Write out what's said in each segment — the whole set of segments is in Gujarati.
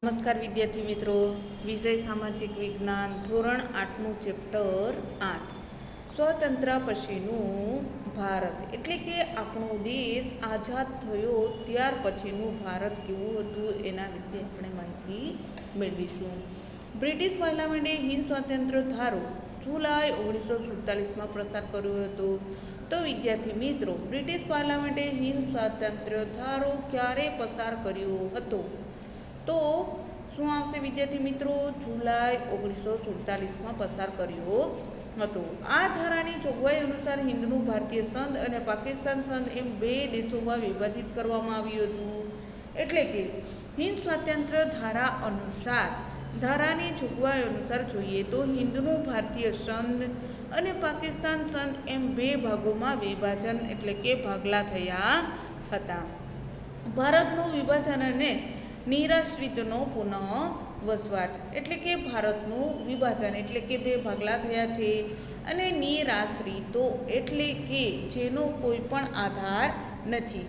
નમસ્કાર વિદ્યાર્થી મિત્રો, વિષય સામાજિક વિજ્ઞાન ધોરણ 8નું ચેપ્ટર 8 સ્વતંત્ર પછીનું ભારત એટલે કે આપણો દેશ આઝાદ થયો ત્યાર પછીનું ભારત કેવું હતું એના વિશે આપણે માહિતી મેળવીશું. બ્રિટિશ પાર્લામેન્ટે હિન્દ સ્વાતંત્ર્ય ધારો જુલાઈ 1947માં પસાર કર્યો હતો. તો વિદ્યાર્થી મિત્રો, બ્રિટિશ પાર્લામેન્ટે હિન્દ સ્વાતંત્ર્ય ધારો ક્યારે પસાર કર્યો હતો? તો શું આવશે વિદ્યાર્થી મિત્રો? જુલાઈ 1947માં પસાર કર્યો હતો. આ ધારાની જોગવાઈ અનુસાર હિન્દનું ભારતીય સંઘ અને પાકિસ્તાન સંઘ એમ બે દેશોમાં વિભાજિત કરવામાં આવ્યું હતું. એટલે કે હિન્દ સ્વાતંત્ર્ય ધારા અનુસાર, ધારાની જોગવાઈ અનુસાર જોઈએ તો હિન્દનું ભારતીય સંઘ અને પાકિસ્તાન સંઘ એમ બે ભાગોમાં વિભાજન એટલે કે ભાગલા થયા હતા. ભારતનું વિભાજન અને નિરાશ્રિતનો પુનઃ વસવાટ એટલે કે ભારતનું વિભાજન એટલે કે બે ભાગલા થયા છે, અને નિરાશ્રિતો એટલે કે જેનો કોઈ પણ આધાર નથી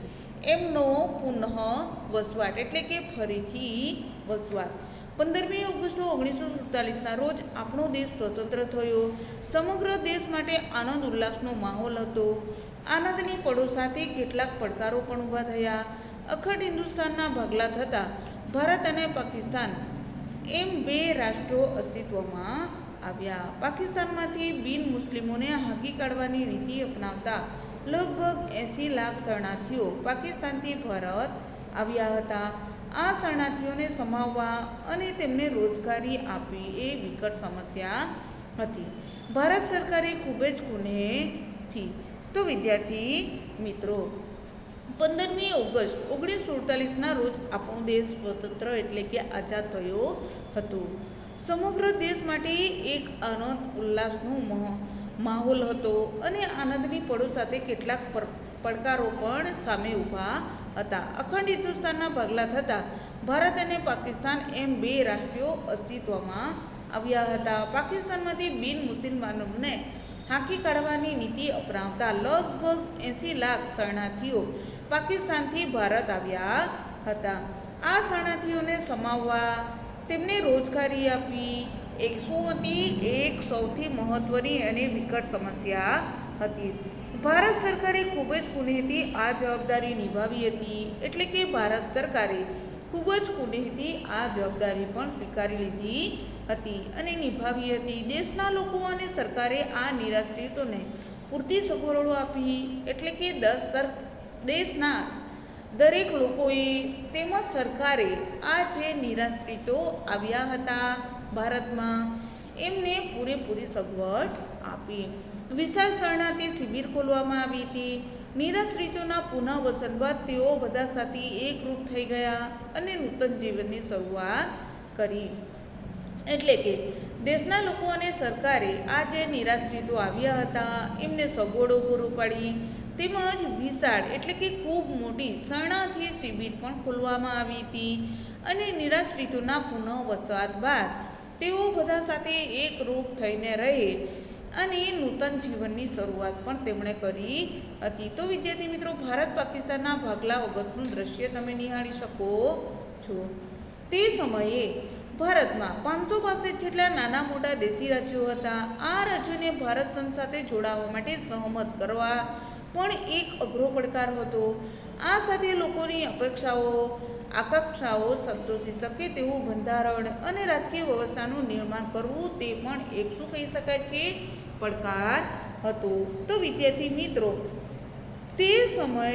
એમનો પુનઃ વસવાટ એટલે કે ફરીથી વસવાટ. 15મી ઓગસ્ટ 1947ના રોજ આપણો દેશ સ્વતંત્ર થયો. સમગ્ર દેશ માટે આનંદ ઉલ્લાસનો માહોલ હતો. આનંદની પળો સાથે કેટલાક પડકારો પણ ઊભા થયા. અખંડ હિન્દુસ્તાનના ભાગલા થતાં ભારત અને પાકિસ્તાન એમ બે રાષ્ટ્રો અસ્તિત્વમાં આવ્યા. પાકિસ્તાનમાંથી બિન મુસ્લિમોને હાંકી કાઢવાની નીતિ અપનાવતા લગભગ 80 લાખ શરણાર્થીઓ પાકિસ્તાનથી ભારત આવ્યા હતા. આ શરણાર્થીઓને સમાવવા અને તેમને રોજગારી આપવી એ વિકટ સમસ્યા હતી. ભારત સરકારે ખૂબ જ કુનેહથી. તો વિદ્યાર્થી મિત્રો, 15મી ઓગસ્ટ 1947ના રોજ આપણો દેશ સ્વતંત્ર એટલે કે આઝાદ થયો હતો. સમગ્ર દેશ માટે એક આનંદ ઉલ્લાસનો માહોલ હતો અને આનંદની પળો સાથે કેટલાક પડકારો પણ સામે ઊભા હતા. અખંડ હિન્દુસ્તાનના ભાગલા થતાં ભારત અને પાકિસ્તાન એમ બે રાષ્ટ્રો અસ્તિત્વમાં આવ્યા હતા. પાકિસ્તાનમાંથી બિન મુસલમાનોને હાંકી કાઢવાની નીતિ અપનાવતા લગભગ 80 લાખ શરણાર્થીઓ પાકિસ્તાનથી ભારત આવ્યા હતા. આ શરણાર્થીઓને સમાવવા, તેમને રોજગારી આપવી એક સૌથી મહત્ત્વની અને વિકટ સમસ્યા હતી. ભારત સરકારે ખૂબ જ કુનેહથી આ જવાબદારી નિભાવી હતી. એટલે કે ભારત સરકારે ખૂબ જ કુનેહથી આ જવાબદારી પણ સ્વીકારી લીધી હતી અને નિભાવી હતી. દેશના લોકો અને સરકારે આ નિરાશ્રિતોને પૂરતી સગવડો આપી. એટલે કે દેશના દરેક લોકોએ તેમજ સરકારે આ જે નિરાશ્રિતો આવ્યા હતા ભારતમાં એમને પૂરેપૂરી સગવડ આપી. વિશાળ શરણાર્થી શિબિર ખોલવામાં આવી હતી. નિરાશ્રિતોના પુનઃવસન બાદ તેઓ બધા સાથે એકરૂપ થઈ ગયા અને નૂતન જીવનની શરૂઆત કરી. એટલે કે દેશના લોકો અને સરકારે આ જે નિરાશ્રિતો આવ્યા હતા એમને સગવડો પૂરું પાડી, તેમજ વિશાળ એટલે કે ખૂબ મોટી શરણાર્થી શિબિર પણ ખોલવામાં આવી હતી. અને નિરાશ્રિતોના પુનઃવસવાટ બાદ તેઓ બધા સાથે એકરૂપ થઈને રહે અને નૂતન જીવનની શરૂઆત પણ તેમણે કરી હતી. તો વિદ્યાર્થી મિત્રો, ભારત પાકિસ્તાનના ભાગલા વખતનું દ્રશ્ય તમે નિહાળી શકો છો. તે સમયે ભારતમાં 562 જેટલા નાના મોટા દેશી રાજ્યો હતા. આ રાજ્યોને ભારત સંઘ સાથે જોડાવા માટે સહમત કરવા પણ એક અઘરો પડકાર હતો. આ સાથે લોકોની અપેક્ષાઓ આકાંક્ષાઓ સંતોષી શકે તેવું બંધારણ અને રાજકીય વ્યવસ્થાનું નિર્માણ કરવું તે પણ એક શું કહી શકાય છે, પડકાર હતો. તો વિદ્યાર્થી મિત્રો, તે સમય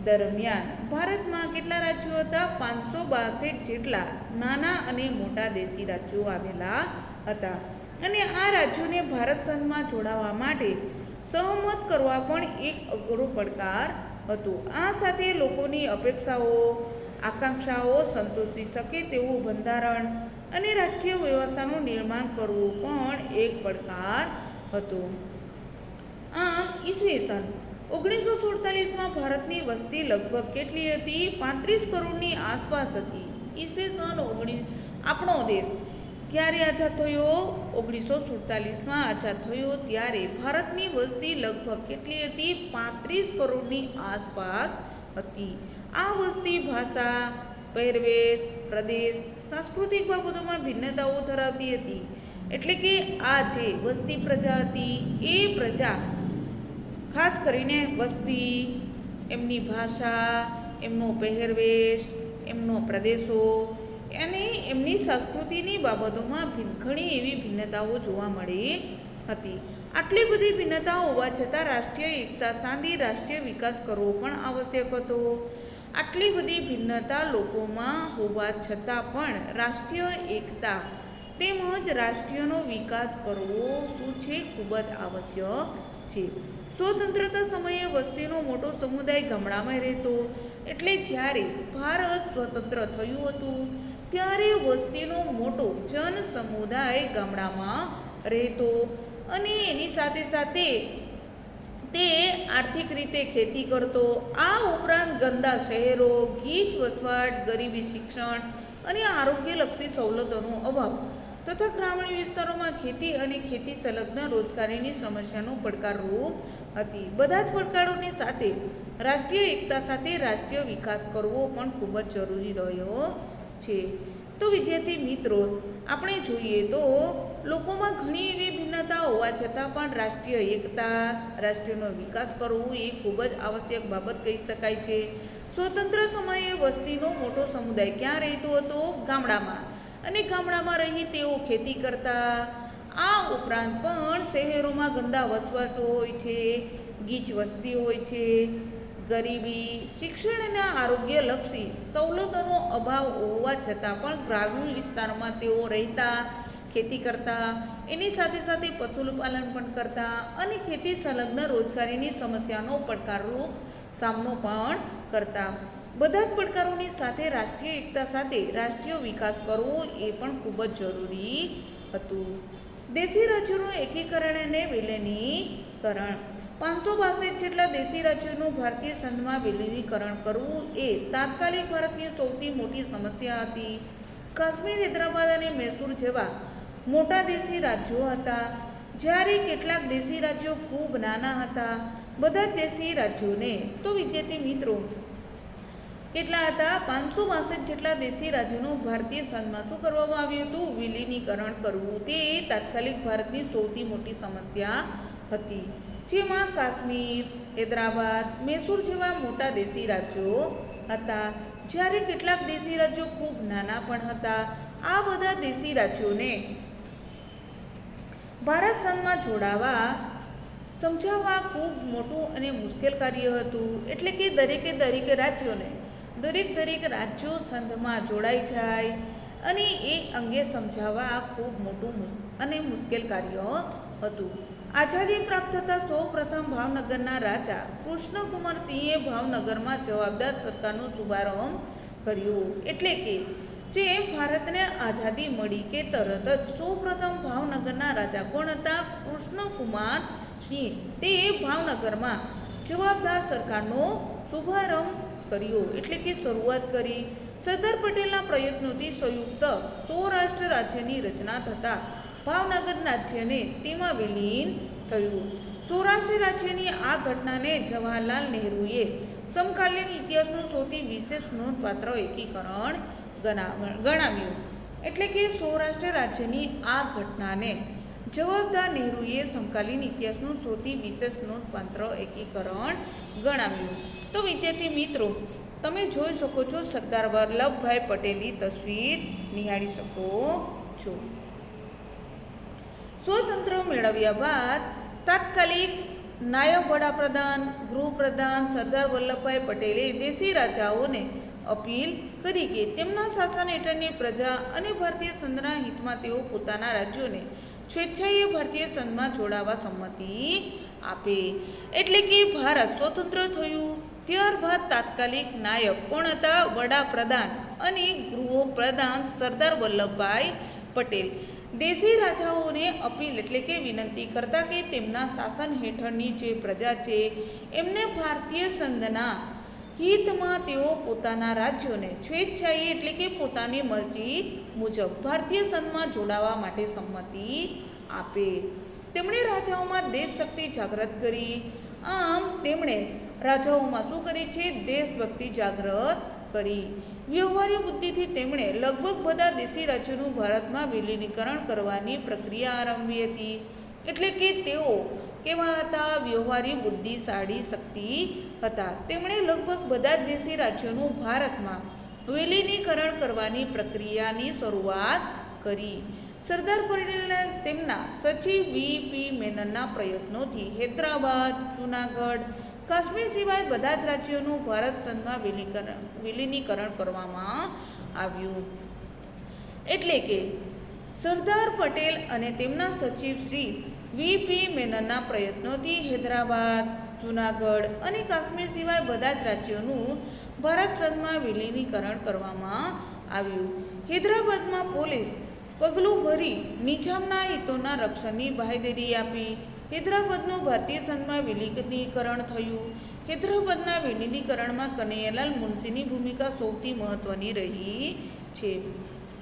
દરમિયાન ભારતમાં કેટલા રાજ્યો હતા? 562 જેટલા નાના અને મોટા દેશી રાજ્યો આવેલા હતા. અને આ રાજ્યોને ભારત સંઘમાં જોડાવા માટે સહમત કરવા પણ એક અઘરો પડકાર હતો. આ સાથે લોકોની અપેક્ષાઓ આકાંક્ષાઓ સંતોષી શકે તેવું બંધારણ અને રાજકીય વ્યવસ્થાનું નિર્માણ કરવું પણ એક પડકાર હતો. આમ ઈસવીસન 1947માં ભારતની વસ્તી લગભગ કેટલી હતી? 35 કરોડની આસપાસ હતી. ઈસવીસન આપણો દેશ ક્યારે આઝાદ થયો? 1947માં આઝાદ થયો ત્યારે ભારતની વસ્તી લગભગ કેટલી હતી? 35 કરોડની આસપાસ હતી. આ વસ્તી ભાષા, પહેરવેશ, પ્રદેશ, સાંસ્કૃતિક બાબતોમાં ભિન્નતાઓ ધરાવતી હતી. એટલે કે આ જે વસ્તી પ્રજા હતી એ પ્રજા ખાસ કરીને વસ્તી, એમની ભાષા, એમનો પહેરવેશ, એમનો પ્રદેશો અને એમની સંસ્કૃતિની બાબતોમાં ઘણી એવી ભિન્નતાઓ જોવા મળી હતી. આટલી બધી ભિન્નતાઓ હોવા છતાં રાષ્ટ્રીય એકતા સાધી રાષ્ટ્રીય વિકાસ કરવો પણ આવશ્યક હતો. આટલી બધી ભિન્નતા લોકોમાં હોવા છતાં પણ રાષ્ટ્રીય એકતા તેમજ રાષ્ટ્રીયનો વિકાસ કરવો શું છે? ખૂબ જ આવશ્યક છે. સ્વતંત્રતા સમયે વસ્તીનો મોટો સમુદાય ગામડામાં રહેતો. એટલે જ્યારે ભારત સ્વતંત્ર થયું હતું ત્યારે વસ્તીનો મોટો જન સમુદાય ગામડામાં રહેતો અને એની સાથે સાથે તે આર્થિક રીતે ખેતી કરતો. આ ઉપરાંત ગંદા શહેરો, ગીચ વસવાટ, ગરીબી, શિક્ષણ અને આરોગ્યલક્ષી સવલતોનો અભાવ તથા ગ્રામીણ વિસ્તારોમાં ખેતી અને ખેતી સંલગ્ન રોજગારીની સમસ્યાનો પડકારરૂપ હતી. બધા જ પડકારોની સાથે રાષ્ટ્રીય એકતા સાથે રાષ્ટ્રીય વિકાસ કરવો પણ ખૂબ જ જરૂરી રહ્યો છે. તો વિદ્યાર્થી મિત્રો, આપણે જોઈએ તો લોકોમાં ઘણી એવી ભિન્નતા હોવા છતાં પણ રાષ્ટ્રીય એકતા, રાષ્ટ્રનો વિકાસ કરવો એ ખૂબ જ આવશ્યક બાબત કહી શકાય છે. સ્વતંત્ર સમયે વસ્તીનો મોટો સમુદાય ક્યાં રહેતો હતો? ગામડામાં. અને ગામડામાં રહી તેઓ ખેતી કરતા. આ ઉપરાંત પણ શહેરોમાં ગંદા વસવાટ હોય છે, ગીચ વસ્તી હોય છે, ગરીબી, શિક્ષણ અને આરોગ્યલક્ષી સવલતોનો અભાવ હોવા છતાં પણ ગ્રામીણ વિસ્તારમાં તેઓ રહેતા, ખેતી કરતા, એની સાથે સાથે પશુપાલન પણ કરતા અને ખેતી સંલગ્ન રોજગારીની સમસ્યાનો પડકારરૂપ સામનો પણ કરતા. બધા જ પડકારોની સાથે રાષ્ટ્રીય એકતા સાથે રાષ્ટ્રીય વિકાસ કરવો એ પણ ખૂબ જ જરૂરી હતું. દેશી રાજ્યોનું એકીકરણ અને વિલીનીકરણ. 562 જેટલા દેશી રાજ્યોનું ભારતીય સંઘમાં વિલીનીકરણ કરવું એ તાત્કાલિક ભારતની સૌથી મોટી સમસ્યા હતી. કાશ્મીર, હૈદરાબાદ અને મૈસૂર જેવા મોટા દેશી રાજ્યો હતા, જ્યારે કેટલાક દેશી રાજ્યો ખૂબ નાના હતા. બધા જ દેશી રાજ્યોને તો વિદ્યાર્થી મિત્રો કેટલા હતા? 562 જેટલા દેશી રાજ્યોનું ભારતીય સંઘમાં શું કરવામાં આવ્યું હતું? વિલીનીકરણ કરવું તે તાત્કાલિક ભારતની સૌથી મોટી સમસ્યા હતી. જેમાં કાશ્મીર, હૈદરાબાદ, મૈસૂર જેવા મોટા દેશી રાજ્યો હતા, જ્યારે કેટલાક દેશી રાજ્યો ખૂબ નાના પણ હતા. આ બધા દેશી રાજ્યોને ભારત સંઘમાં સમજાવવા ખૂબ મોટું અને મુશ્કેલ કાર્ય હતું. એટલે કે દરેક રાજ્યો સંઘમાં જોડાઈ જાય અને એ અંગે સમજાવવા ખૂબ મોટું અને મુશ્કેલ કાર્ય હતું. આઝાદી પ્રાપ્ત થતાં સૌ પ્રથમ ભાવનગરના રાજા કૃષ્ણકુમારસિંહે ભાવનગરમાં જવાબદાર સરકારનો શુભારંભ કર્યો. એટલે કે જેમ ભારતને આઝાદી મળી કે તરત જ સૌ પ્રથમ ભાવનગરના રાજા કોણ હતા? કૃષ્ણકુમાર સિંહ. તે ભાવનગરમાં જવાબદાર સરકારનો શુભારંભ કર્યો, એટલે કે શરૂઆત કરી. સરદાર પટેલના પ્રયત્નોથી સંયુક્ત સૌરાષ્ટ્ર રાજ્યની રચના થતાં ભાવનગર રાજ્યને તેમાં વિલીન થયું. સૌરાષ્ટ્ર રાજ્યની આ ઘટનાને જવાહરલાલ નહેરુએ સમકાલીન ઇતિહાસનું સૌથી વિશેષ નોંધપાત્ર એકીકરણ ગણાવ્યું. એટલે કે સૌરાષ્ટ્ર રાજ્યની આ ઘટનાને જવાહરલાલ નહેરુએ સમકાલીન ઇતિહાસનું સૌથી વિશેષ નોંધપાત્ર એકીકરણ ગણાવ્યું. તો વિદ્યાર્થી મિત્રો, તમે જોઈ શકો છો સરદાર વલ્લભભાઈ પટેલની તસવીર નિહાળી શકો છો. સ્વતંત્ર મેળવ્યા બાદ તાત્કાલિક નાયબ વડાપ્રધાન, ગૃહપ્રધાન સરદાર વલ્લભભાઈ પટેલે દેશી રાજાઓને અપીલ કરી કે તેમના શાસન હેઠળની પ્રજા અને ભારતીય સંઘના હિતમાં તેઓ પોતાના રાજ્યોને સ્વેચ્છાએ ભારતીય સંઘમાં જોડાવા સંમતિ આપે. એટલે કે ભારત સ્વતંત્ર થયું ત્યારબાદ તાત્કાલિક નાયબ કોણ હતા? વડાપ્રધાન અને ગૃહપ્રધાન સરદાર વલ્લભભાઈ પટેલ દેશી રાજાઓને અપીલ એટલે કે વિનંતી કરતા કે તેમના શાસન હેઠળની જે પ્રજા છે એમને ભારતીય સંઘના હિતમાં તેઓ પોતાના રાજ્યોને સ્વેચ્છાએ એટલે કે પોતાની મરજી મુજબ ભારતીય સંઘમાં જોડાવા માટે સંમતિ આપે. તેમણે રાજાઓમાં દેશભક્તિ જાગૃત કરી. આમ તેમણે રાજાઓમાં શું કરી છે? દેશભક્તિ જાગૃત કરી. વ્યવહારિક બુદ્ધિથી તેમણે લગભગ બધા દેશી રાજ્યોનું ભારતમાં વિલીનીકરણ કરવાની પ્રક્રિયા આરંભી હતી. એટલે કે તેઓ કેવા હતા? વ્યવહારિક બુદ્ધિશાળી શક્તિ હતા. તેમણે લગભગ બધા જ દેશી રાજ્યોનું ભારતમાં વિલીનીકરણ કરવાની પ્રક્રિયાની શરૂઆત કરી. સરદાર પટેલને તેમના સચિવ વી.પી. મેનનના પ્રયત્નોથી હૈદરાબાદ, જૂનાગઢ, કાશ્મીર સિવાય બધા જ રાજ્યોનું ભારત સંઘમાં વિલીનીકરણ કરવામાં આવ્યું. એટલે કે સરદાર પટેલ અને તેમના સચિવ શ્રી વી.પી. મેનનના પ્રયત્નોથી હૈદરાબાદ, જૂનાગઢ અને કાશ્મીર સિવાય બધા જ રાજ્યોનું ભારત સંઘમાં વિલીનીકરણ કરવામાં આવ્યું. હૈદરાબાદમાં પોલીસ પગલું ભરી નિજામના હિતોના રક્ષણની બાંહેધરી આપી. હૈદરાબાદનું ભારતીય સંઘમાં વિલીનીકરણ થયું. હૈદરાબાદના વિલીનીકરણમાં કનૈયાલાલ મુનશીની ભૂમિકા સૌથી મહત્ત્વની રહી છે.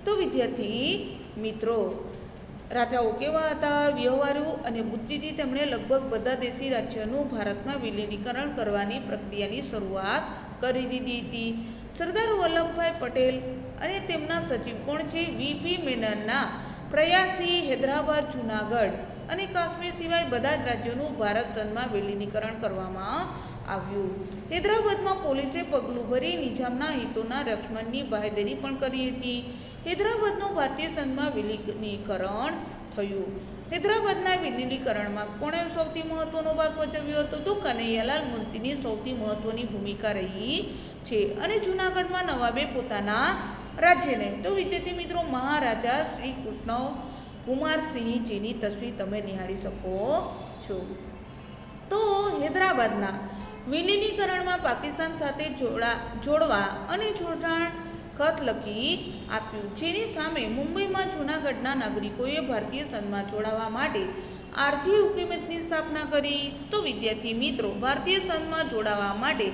તો વિદ્યાર્થી મિત્રો, રાજાઓ કેવા હતા? વ્યવહારુ અને બુદ્ધિથી તેમણે લગભગ બધા દેશી રાજ્યોનું ભારતમાં વિલીનીકરણ કરવાની પ્રક્રિયાની શરૂઆત કરી દીધી હતી. સરદાર વલ્લભભાઈ પટેલ અને તેમના સચિવ કોણ છે? વી.પી. મેનનના પ્રયાસથી હૈદરાબાદ, જૂનાગઢ અને કાશ્મીર સિવાય બધા જ રાજ્યોનું ભારત સંઘમાં વિલીનીકરણ કરવામાં આવ્યું. હૈદરાબાદમાં પોલીસે પગલું ભરી નિજામના હિતોના રક્ષણની બાંહેધરી પણ કરી હતી. હૈદરાબાદનું ભારતીય સંઘમાં વિલીનીકરણ થયું. હૈદરાબાદના વિલીનીકરણમાં કોણે સૌથી મહત્વનો ભાગ ભજવ્યો હતો? તો કનૈયાલાલ મુનશીની સૌથી મહત્વની ભૂમિકા રહી છે. અને જૂનાગઢમાં નવાબે પોતાના રાજ્યને, તો વિદ્યાર્થી મિત્રો, મહારાજા શ્રી કૃષ્ણ કુમારસિંહજીની તસવીર તમે નિહાળી શકો છો. તો હૈદરાબાદના વિલીનીકરણમાં પાકિસ્તાન સાથે જોડવા અને જોડાણ ખત લખી આપ્યું, જેની સામે મુંબઈમાં જૂનાગઢના નાગરિકોએ ભારતીય સંઘમાં જોડાવા માટે આરજી હુકુમતની સ્થાપના કરી. તો વિદ્યાર્થી મિત્રો, ભારતીય સંઘમાં જોડાવા માટે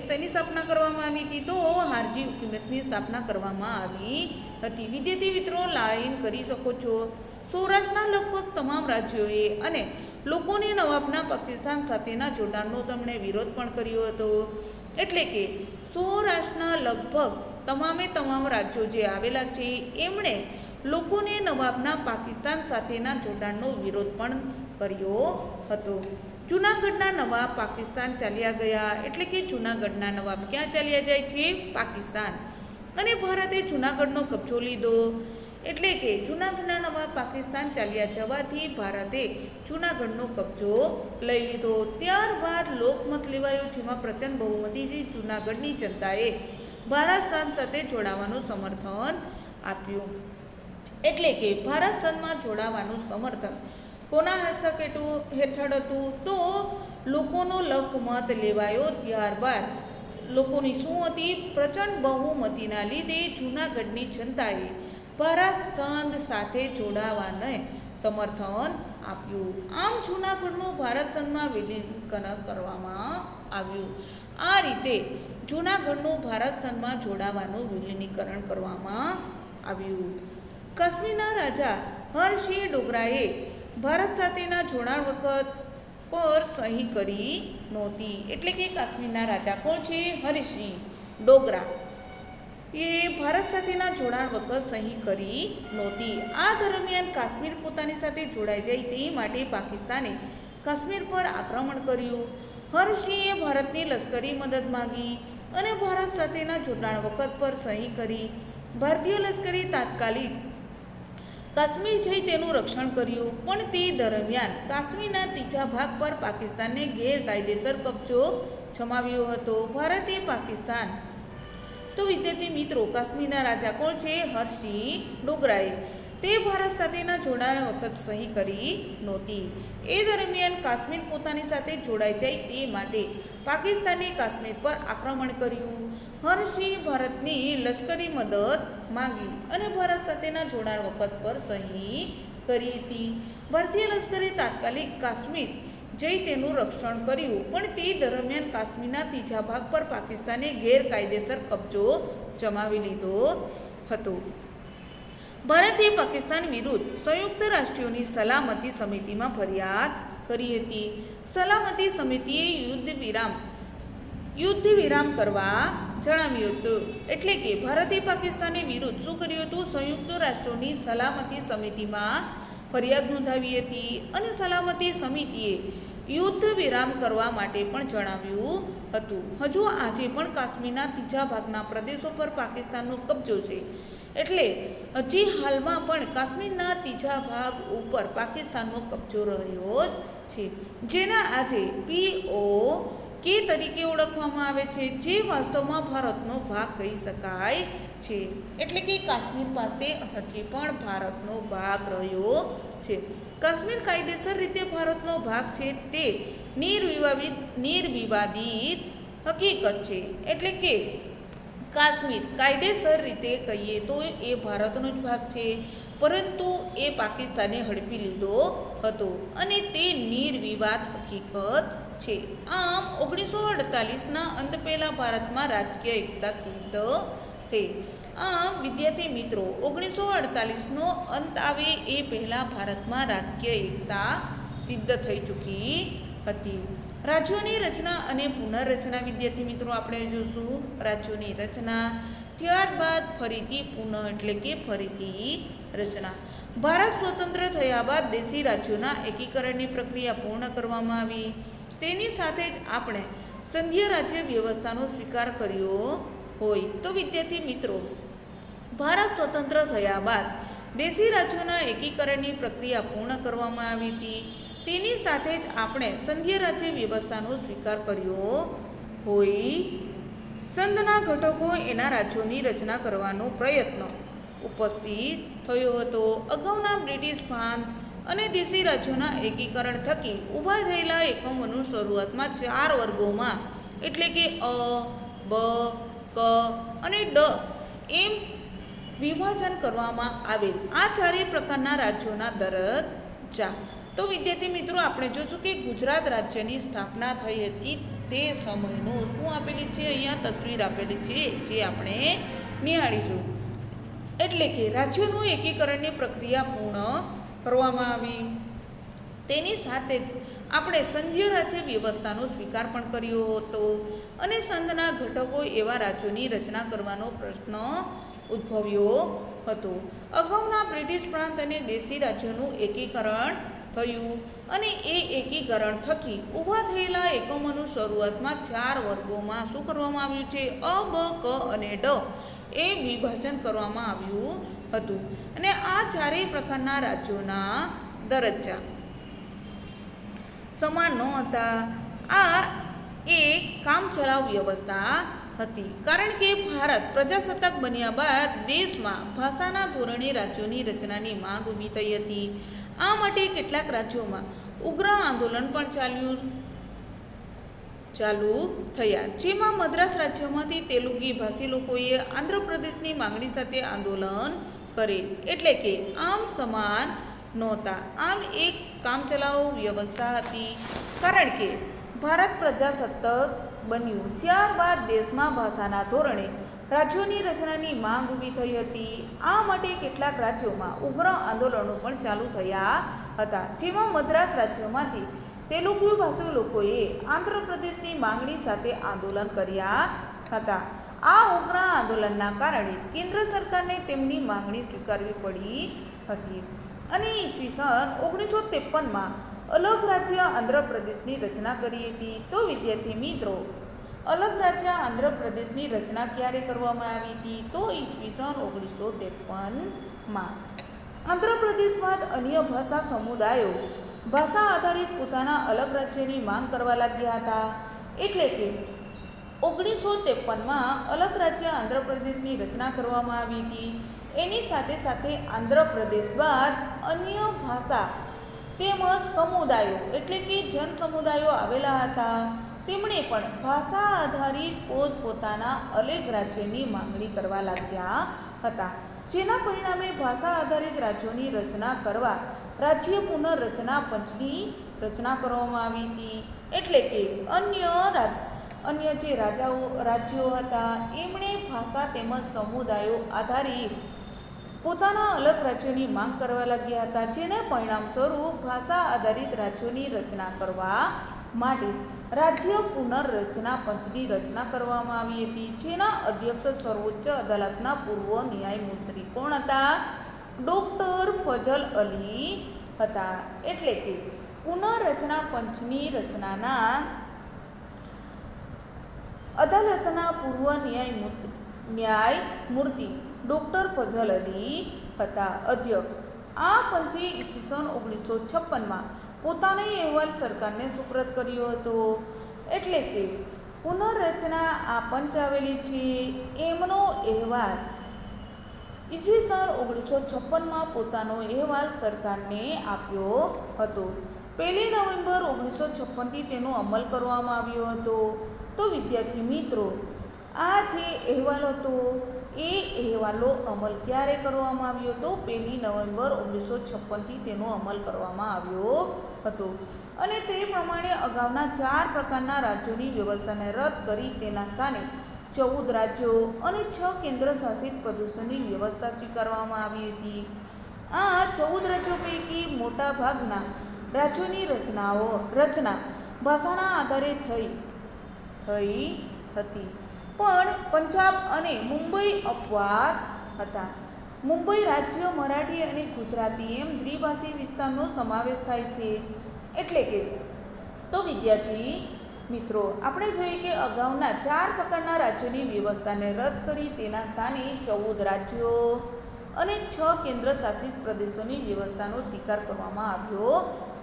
શેની સ્થાપના કરવામાં આવી હતી? તો આરજી હુકુમતની સ્થાપના કરવામાં આવી હતી. વિદ્યાર્થી મિત્રો, લાઈન કરી શકો છો. સૌરાષ્ટ્રના લગભગ તમામ રાજ્યોએ અને લોકોને નવાબના પાકિસ્તાન સાથેના જોડાણનો તેમણે વિરોધ પણ કર્યો હતો. એટલે કે સૌરાષ્ટ્રના લગભગ તમામ રાજ્યો જે આવેલા છે એમણે લોકોને નવાબના પાકિસ્તાન સાથેના જોડાણનો વિરોધ પણ કર્યો હતો. જૂનાગઢના નવાબ પાકિસ્તાન ચાલ્યા ગયા. એટલે કે જૂનાગઢના નવાબ ક્યાં ચાલ્યા જાય છે? પાકિસ્તાન. અને ભારતે જૂનાગઢનો કબજો લીધો. એટલે કે જૂનાગઢના નવાબ પાકિસ્તાન ચાલ્યા જવાથી ભારતે જૂનાગઢનો કબજો લઈ લીધો. ત્યારબાદ લોકમત લેવાયો, જેમાં પ્રચંડ બહુમતીથી જૂનાગઢની જનતાએ ભારત સંઘ સાથે જોડાવાનું સમર્થન આપ્યું. એટલે કે ભારત સંઘમાં જોડાવાનું સમર્થન કોના હસ્તક હેઠળ હતું? તો લોકોનો લોકમત લેવાયો. ત્યારબાદ લોકોની શું હતી? પ્રચંડ બહુમતીના લીધે જૂનાગઢની જનતાએ ભારત સંઘ સાથે જોડાવાને સમર્થન આપ્યું. આમ જૂનાગઢનું ભારત સંઘમાં વિલીનીકરણ કરવામાં આવ્યું. આ રીતે જૂનાગઢનું ભારત સંઘમાં જોડાવાનું વિલીનીકરણ કરવામાં આવ્યું. કાશ્મીરના રાજા હરસિંહ ડોગરાએ ભારત સાથેના જોડાણ વખત પર સહી કરી નહોતી. એટલે કે કાશ્મીરના રાજા કોણ છે? હરસિંહ ડોગરા એ ભારત સાથેના જોડાણ વખત સહી કરી નહોતી. આ દરમિયાન કાશ્મીર પોતાની સાથે જોડાઈ જાય તે માટે પાકિસ્તાને કાશ્મીર પર આક્રમણ કર્યું. હરસિંહે ભારતની લશ્કરી મદદ માંગી અને ભારત સાથેના જોડાણ વખત પર સહી કરી. ભારતીય લશ્કરે તાત્કાલિક કાશ્મીર જઈ તેનું રક્ષણ કર્યું. પણ તે દરમિયાન કાશ્મીરના ત્રીજા ભાગ પર પાકિસ્તાને ગેરકાયદેસર કબજો જમાવ્યો હતો. ભારતે પાકિસ્તાન, તો વિદ્યાર્થી મિત્રો, કાશ્મીરના રાજા કોણ છે? હરસિંહ ડોગરાએ તે ભારત સાથેના જોડાણ વખત સહી કરી નહોતી. એ દરમિયાન કાશ્મીર પોતાની સાથે જોડાઈ જાય તે માટે પાકિસ્તાને કાશ્મીર પર આક્રમણ કર્યું. હરસિંહ ભારતની લશ્કરી મદદ માંગી અને ભારત સાથેના જોડાણ વખત પર સહી કરી હતી. ભારતીય લશ્કરે તાત્કાલિક કાશ્મીર જઈ તેનું રક્ષણ કર્યું. પણ તે દરમિયાન કાશ્મીરના ત્રીજા ભાગ પર પાકિસ્તાને ગેરકાયદેસર કબજો જમાવી લીધો હતો. ભારતે પાકિસ્તાન વિરુદ્ધ સંયુક્ત રાષ્ટ્રોની સલામતી સમિતિમાં ફરિયાદ કરી હતી. સલામતી સમિતિએ યુદ્ધ વિરામ કરવા જણાવ્યું હતું. એટલે કે ભારતે પાકિસ્તાનની વિરુદ્ધ શું કર્યું હતું? સંયુક્ત રાષ્ટ્રોની સલામતી સમિતિમાં ફરિયાદ નોંધાવી હતી અને સલામતી સમિતિએ યુદ્ધ વિરામ કરવા માટે પણ જણાવ્યું હતું. હજુ આજે પણ કાશ્મીરના ત્રીજા ભાગના પ્રદેશો પર પાકિસ્તાનનો કબજો છે. એટલે હજી હાલમાં પણ કાશ્મીરના ત્રીજા ભાગ ઉપર પાકિસ્તાનનો કબજો રહ્યો જ છે, જેના આજે POK તરીકે ઓળખવામાં આવે છે, જે વાસ્તવમાં ભારતનો ભાગ કહી શકાય છે. એટલે કે કાશ્મીર પાસે હજી પણ ભારતનો ભાગ રહ્યો છે. કાશ્મીર કાયદેસર રીતે ભારતનો ભાગ છે તે નિર્વિવાદિત હકીકત છે. એટલે કે કાશ્મીર કાયદેસર રીતે કહીએ તો એ ભારતનો જ ભાગ છે, પરંતુ એ પાકિસ્તાને હડપી લીધો હતો અને તે નિર્વિવાદ હકીકત છે. આમ 1948ના અંત પહેલાં ભારતમાં રાજકીય એકતા સિદ્ધ થઈ. આમ વિદ્યાર્થી મિત્રો, 1948નો અંત આવે એ પહેલાં ભારતમાં રાજકીય એકતા સિદ્ધ થઈ ચૂકી હતી. રાજ્યોની રચના અને પુનર્રચના વિદ્યાર્થી મિત્રો આપણે જોશું. રાજ્યોની રચના, ત્યારબાદ ફરીથી એટલે કે ફરીથી રચના. ભારત સ્વતંત્ર થયા બાદ દેશી રાજ્યોના એકીકરણની પ્રક્રિયા પૂર્ણ કરવામાં આવી. તેની સાથે જ આપણે સંઘીય રાજ્ય વ્યવસ્થાનો સ્વીકાર કર્યો હોય. તો વિદ્યાર્થી મિત્રો, ભારત સ્વતંત્ર થયા બાદ દેશી રાજ્યોના એકીકરણની પ્રક્રિયા પૂર્ણ કરવામાં આવી હતી. તેની સાથે જ આપણે સંઘીય રાજ્ય વ્યવસ્થાનો સ્વીકાર કર્યો હોય. સંઘના ઘટકો એના રાજ્યોની રચના કરવાનો પ્રયત્ન ઉપસ્થિત થયો હતો. અગાઉના બ્રિટિશ પ્રાંત અને દેશી રાજ્યોના એકીકરણ થકી ઊભા થયેલા એકમોનું શરૂઆતમાં 4 વર્ગોમાં એટલે કે અ, બ, ક અને ડ એમ વિભાજન કરવામાં આવેલ આ ચારેય પ્રકારના રાજ્યોના દરજ્જા. તો વિદ્યાર્થી મિત્રો આપણે જોશું કે ગુજરાત રાજ્યની સ્થાપના થઈ હતી તે સમયનો શું આપેલી છે? અહીંયા તસવીર આપેલી છે, જે આપણે નિહાળીશું. એટલે કે રાજ્યોનું એકીકરણની પ્રક્રિયા પૂર્ણ કરવામાં આવી. તેની સાથે જ આપણે સંઘીય રાજ્ય વ્યવસ્થાનો સ્વીકાર પણ કર્યો હતો અને સંઘના ઘટકો એવા રાજ્યોની રચના કરવાનો પ્રશ્ન ઉદ્ભવ્યો હતો. અગાઉના બ્રિટિશ પ્રાંત અને દેશી રાજ્યોનું એકીકરણ થયું અને એ એકીકરણ થકી ઊભા થયેલા એકમોનું શરૂઆતમાં 4 વર્ગોમાં શું કરવામાં આવ્યું છે? અ, બ, ક અને ડ એ વિભાજન કરવામાં આવ્યું હતું અને આ ચારેય પ્રકારના રાજ્યોના દરજ્જા સમાન ન હતા. આ એક કામચલાઉ વ્યવસ્થા હતી, કારણ કે ભારત પ્રજાસત્તાક બન્યા બાદ દેશમાં ભાષાના ધોરણે રાજ્યોની રચનાની માંગ ઊભી થઈ હતી. આ માટે કેટલાક રાજ્યોમાં ઉગ્ર આંદોલન પણ ચાલુ થયા, જેમાં મદ્રાસ રાજ્યમાંથી તેલુગી ભાષી લોકોએ આંધ્રપ્રદેશની માંગણી સાથે આંદોલન કરેલ. એટલે કે આમ સમાન નહોતા. આમ એક કામચલાઉ વ્યવસ્થા હતી, કારણ કે ભારત પ્રજાસત્તાક બન્યું ત્યારબાદ દેશમાં ભાષાના ધોરણે રાજ્યોની રચનાની માંગ ઊભી થઈ હતી. આ માટે કેટલાક રાજ્યોમાં ઉગ્ર આંદોલનો પણ ચાલુ થયા હતા, જેમાં મદ્રાસ રાજ્યમાંથી તેલુગુ ભાષી લોકોએ આંધ્રપ્રદેશની માંગણી સાથે આંદોલન કર્યા હતા. આ ઉગ્ર આંદોલનના કારણે કેન્દ્ર સરકારને તેમની માંગણી સ્વીકારવી પડી હતી અને ઈસવીસન 1953માં અલગ રાજ્ય આંધ્રપ્રદેશની રચના કરી હતી. તો વિદ્યાર્થી મિત્રો, અલગ રાજ્ય આંધ્રપ્રદેશની રચના ક્યારે કરવામાં આવી હતી? તો ઈસવીસન 1953માં. આંધ્રપ્રદેશ બાદ અન્ય ભાષા સમુદાયો ભાષા આધારિત પોતાના અલગ રાજ્યની માંગ કરવા લાગ્યા હતા. એટલે કે 1953માં અલગ રાજ્ય આંધ્રપ્રદેશની રચના કરવામાં આવી હતી. એની સાથે સાથે આંધ્રપ્રદેશ બાદ અન્ય ભાષા તેમજ સમુદાયો એટલે કે જન સમુદાયો આવેલા હતા. તેમણે પણ ભાષા આધારિત પોતપોતાના અલગ રાજ્યની માંગણી કરવા લાગ્યા હતા, જેના પરિણામે ભાષા આધારિત રાજ્યોની રચના કરવા રાજ્ય પુનર્રચના પંચની રચના કરવામાં આવી હતી. એટલે કે અન્ય જે રાજ્યો હતા એમણે ભાષા તેમજ સમુદાયો આધારિત પોતાના અલગ રાજ્યોની માંગ કરવા લાગ્યા હતા, જેના પરિણામ સ્વરૂપ ભાષા આધારિત રાજ્યોની રચના કરવા માટે રાજ્ય પુનર્રચના પંચની રચના કરવામાં આવી હતી, જેના અધ્યક્ષ સર્વોચ્ચ અદાલતના પૂર્વ ન્યાયમૂર્તિ કોણ હતા? ડૉક્ટર ફજલ અલી હતા. એટલે કે પુનર્રચના પંચની રચનાના અદાલતના પૂર્વ ન્યાયમૂર્તિ ડૉક્ટર ફજલ અલી હતા અધ્યક્ષ. આ પંચે ઈસવીસન 1956માં પોતાનો અહેવાલ સરકારને સુપરત કર્યો હતો. એટલે કે પુનર્રચના આ પંચ આવેલી છે, એમનો અહેવાલ ઈસવીસન 1956માં પોતાનો અહેવાલ સરકારને આપ્યો હતો. 1 નવેમ્બર 1956થી તેનો અમલ કરવામાં આવ્યો હતો. તો વિદ્યાર્થી મિત્રો, આ જે અહેવાલ હતો એ અહેવાલો અમલ ક્યારે કરવામાં આવ્યો હતો? 1 નવેમ્બર 1956થી તેનો અમલ કરવામાં આવ્યો હતો. અને તે પ્રમાણે અગાઉના 4 પ્રકારના રાજ્યોની વ્યવસ્થાને રદ કરી તેના સ્થાને 14 રાજ્યો અને 6 કેન્દ્ર શાસિત પ્રદેશોની વ્યવસ્થા સ્વીકારવામાં આવી હતી. આ 14 રાજ્યો પૈકી મોટા ભાગના રાજ્યોની રચના ભાષાના આધારે થઈ હતી, પણ પંજાબ અને મુંબઈ અપવાદ હતા. મુંબઈ રાજ્ય મરાઠી અને ગુજરાતી એમ દ્વિભાષી વિસ્તારનો સમાવેશ થાય છે. એટલે કે તો વિદ્યાર્થી મિત્રો, આપણે જોઈએ કે અગાઉના 4 પ્રકારના રાજ્યોની વ્યવસ્થાને રદ કરી તેના સ્થાને 14 રાજ્યો અને 6 કેન્દ્ર શાસિત પ્રદેશોની વ્યવસ્થાનો સ્વીકાર કરવામાં આવ્યો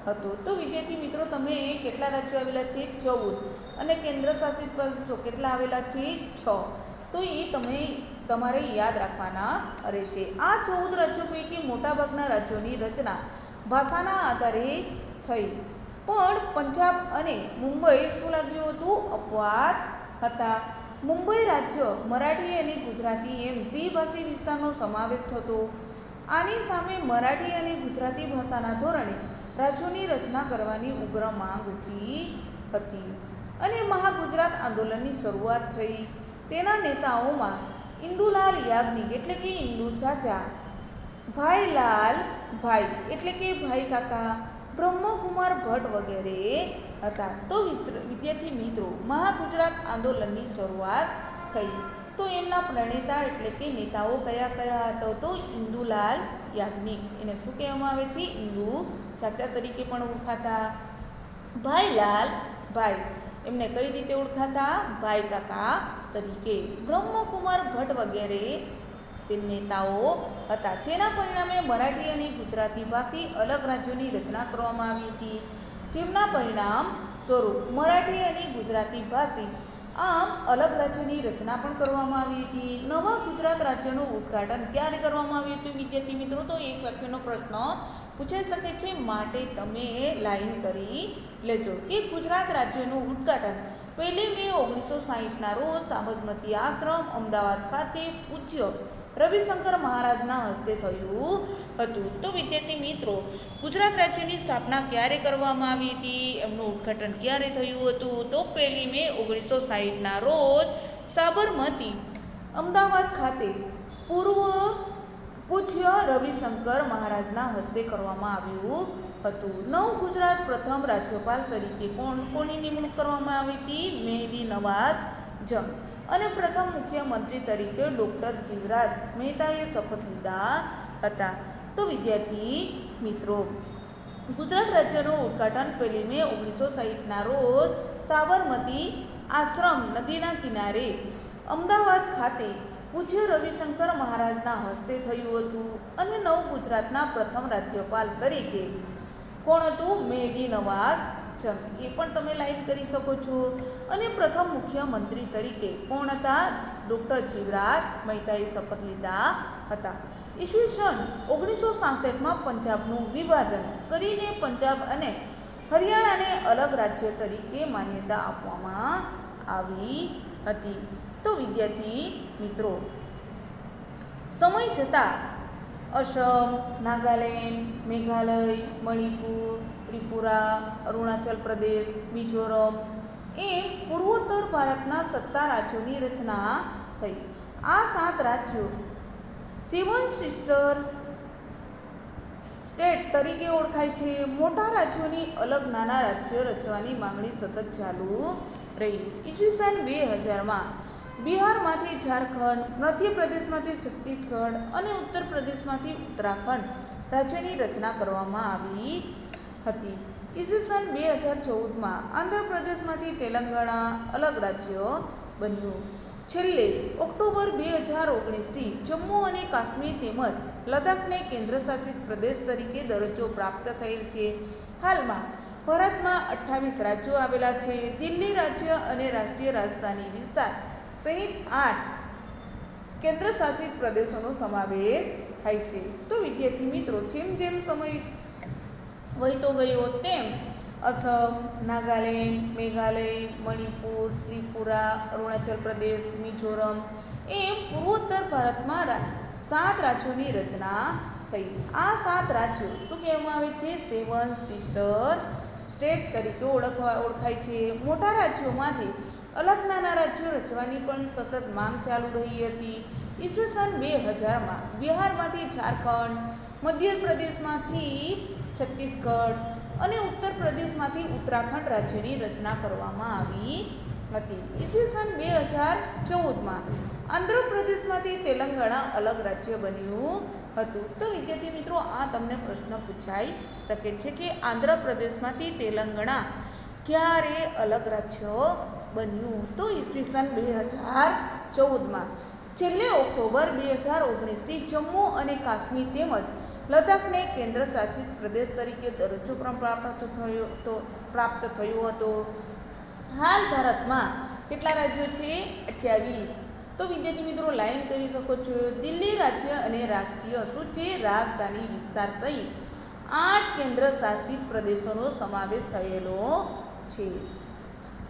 હતો. તો વિદ્યાર્થી મિત્રો, તમે કેટલા રાજ્યો આવેલા છે? 14. અને કેન્દ્ર શાસિત પ્રદેશો કેટલા આવેલા છે? 6. તો એ તમારે યાદ રાખવાના રહેશે. આ 14 રાજ્યો પૈકી મોટાભાગના રાજ્યોની રચના ભાષાના આધારે થઈ, પણ પંજાબ અને મુંબઈ શું લાગ્યું હતું? અપવાદ હતા. મુંબઈ રાજ્ય મરાઠી અને ગુજરાતી એમ દ્વિભાષી વિસ્તારનો સમાવેશ થતો. આની સામે મરાઠી અને ગુજરાતી ભાષાના ધોરણે રાજ્યોની રચના કરવાની ઉગ્ર માંગ ઉઠી હતી અને મહાગુજરાત આંદોલનની શરૂઆત થઈ. તેના નેતાઓમાં ઇન્દુલાલ યાજ્ઞિક એટલે કે ઇન્દુ ચાચા, ભાઈલાલ ભાઈ એટલે કે ભાઈ કાકા, બ્રહ્મકુમાર ભટ્ટ વગેરે હતા. તો વિદ્યાર્થી મિત્રો, મહાગુજરાત આંદોલનની શરૂઆત થઈ. તો એમના પ્રણેતા એટલે કે નેતાઓ કયા કયા હતા? તો ઇન્દુલાલ યાજ્ઞિક, એને શું કહેવામાં આવે છે? ઇન્દુ ચાચા તરીકે પણ ઓળખાતા. ભાઈલાલ ભાઈ, એમને કઈ રીતે ઓળખાતા? ભાઈ કાકા તરીકે. બ્રહ્મકુમાર ભટ્ટ વગેરે તે નેતાઓ હતા, જેના પરિણામે મરાઠી અને ગુજરાતી ભાષી અલગ રાજ્યોની રચના કરવામાં આવી હતી. જેમના પરિણામ સ્વરૂપ મરાઠી અને ગુજરાતી ભાષી આમ અલગ રાજ્યની રચના પણ કરવામાં આવી હતી. નવા ગુજરાત રાજ્યનું ઉદ્ઘાટન ક્યારે કરવામાં આવ્યું હતું વિદ્યાર્થી મિત્રો? તો એક વાક્યનો પ્રશ્ન પૂછાઈ શકે છે, માટે તમે લાઈન કરી લેજો કે ગુજરાત રાજ્યનું ઉદ્ઘાટન 1 મે 1960ના રોજ સાબરમતી આશ્રમ અમદાવાદ ખાતે પૂજ્ય રવિશંકર મહારાજના હસ્તે થયું હતું. તો વિદ્યાર્થી મિત્રો, ગુજરાત રાજ્યની સ્થાપના ક્યારે કરવામાં આવી હતી? એમનું ઉદ્ઘાટન ક્યારે થયું હતું? તો 1 મે 1960ના રોજ સાબરમતી અમદાવાદ ખાતે પૂજ્ય રવિશંકર મહારાજના હસ્તે કરવામાં આવ્યું હતું. નવ ગુજરાત પ્રથમ રાજ્યપાલ તરીકે કોની નિમણૂક કરવામાં આવી હતી? મેહદી નવાઝ જંગ. અને પ્રથમ મુખ્યમંત્રી તરીકે ડૉક્ટર જીવરાજ મહેતાએ શપથ લીધા હતા. તો વિદ્યાર્થી મિત્રો, ગુજરાત રાજ્યનું ઉદ્ઘાટન 1 મે 1960ના રોજ સાબરમતી આશ્રમ નદીના કિનારે અમદાવાદ ખાતે પૂજ્ય રવિશંકર મહારાજના હસ્તે થયું હતું. અને નવ ગુજરાતના પ્રથમ રાજ્યપાલ તરીકે કોણ હતું? મેહદી નવાઝ જંગ. એ પણ તમે લાઈન કરી શકો છો. અને પ્રથમ મુખ્યમંત્રી તરીકે કોણ હતા? ડૉક્ટર જીવરાજ મહેતાએ શપથ લીધા હતા. ઈસવીસન 1966માં પંજાબનું વિભાજન કરીને પંજાબ અને હરિયાણાને અલગ રાજ્ય તરીકે માન્યતા આપવામાં આવી હતી. તો વિદ્યાર્થી મિત્રો, સમય જતાં અસમ, નાગાલેન્ડ, મેઘાલય, મણિપુર, ત્રિપુરા, અરુણાચલ પ્રદેશ, મિઝોરમ એમ પૂર્વોત્તર ભારતના 17 રાજ્યોની રચના થઈ. આ 7 રાજ્યો સ્ટેટ તરીકે ઓળખાય છે. મોટા રાજ્યોની અલગ નાના રાજ્યો રચવાની માંગણી સતત ચાલુ રહી. ઈસવીસન 2000માં બિહારમાંથી ઝારખંડ, મધ્યપ્રદેશમાંથી છત્તીસગઢ અને ઉત્તર પ્રદેશમાંથી ઉત્તરાખંડ રાજ્યની રચના કરવામાં આવી હતી. ઈસવીસન 2014માં આંધ્રપ્રદેશમાંથી તેલંગાણા અલગ રાજ્ય બન્યું. છેલ્લે ઓક્ટોબર 2019થી જમ્મુ અને કાશ્મીર તેમજ લદ્દાખને કેન્દ્રશાસિત પ્રદેશ તરીકે દરજ્જો પ્રાપ્ત થયેલ છે. હાલમાં ભારતમાં 28 રાજ્યો આવેલા છે. દિલ્હી રાજ્ય અને રાષ્ટ્રીય રાજધાની વિસ્તાર સહિત 8 કેન્દ્રશાસિત પ્રદેશોનો સમાવેશ થાય છે. તો વિદ્યાર્થી મિત્રો, જેમ જેમ સમય વહીતો ગયો તેમ અસમ, નાગાલેન્ડ, મેઘાલય, મણિપુર, ત્રિપુરા, અરુણાચલ પ્રદેશ, મિઝોરમ એમ પૂર્વોત્તર ભારતમાં 7 રાજ્યોની રચના થઈ. આ 7 રાજ્યો શું કહેવામાં આવે છે? 7 સિસ્ટર સ્ટેટ તરીકે ઓળખાય છે. મોટા રાજ્યોમાંથી અલગ નાના રાજ્યો રચવાની પણ સતત માંગ ચાલુ રહી હતી. ઈસવીસન 2000માં બિહારમાંથી ઝારખંડ, મધ્યપ્રદેશમાંથી છત્તીસગઢ અને ઉત્તર પ્રદેશમાંથી ઉત્તરાખંડ રાજ્યની રચના કરવામાં આવી હતી. ઈસવીસન 2014માં આંધ્રપ્રદેશમાંથી તેલંગાણા અલગ રાજ્ય બન્યું હતું. તો વિદ્યાર્થી મિત્રો, આ તમને પ્રશ્ન પૂછાઈ શકે છે કે આંધ્રપ્રદેશમાંથી તેલંગાણા ક્યારે અલગ રાજ્ય બન્યું? તો ઈસવીસન 2014માં. છેલ્લે ઓક્ટોબર 2019થી જમ્મુ અને કાશ્મીર તેમજ લદ્દાખને કેન્દ્રશાસિત પ્રદેશ તરીકે દરજ્જો પણ પ્રાપ્ત થયો હતો. હાલ ભારતમાં કેટલા રાજ્યો છે? 28. તો વિદ્યાર્થી મિત્રો, લાઈન કરી શકો છો. દિલ્હી રાજ્ય અને રાષ્ટ્રીય શું છે? રાજધાની વિસ્તાર સહિત 8 કેન્દ્રશાસિત પ્રદેશોનો સમાવેશ થયેલો છે.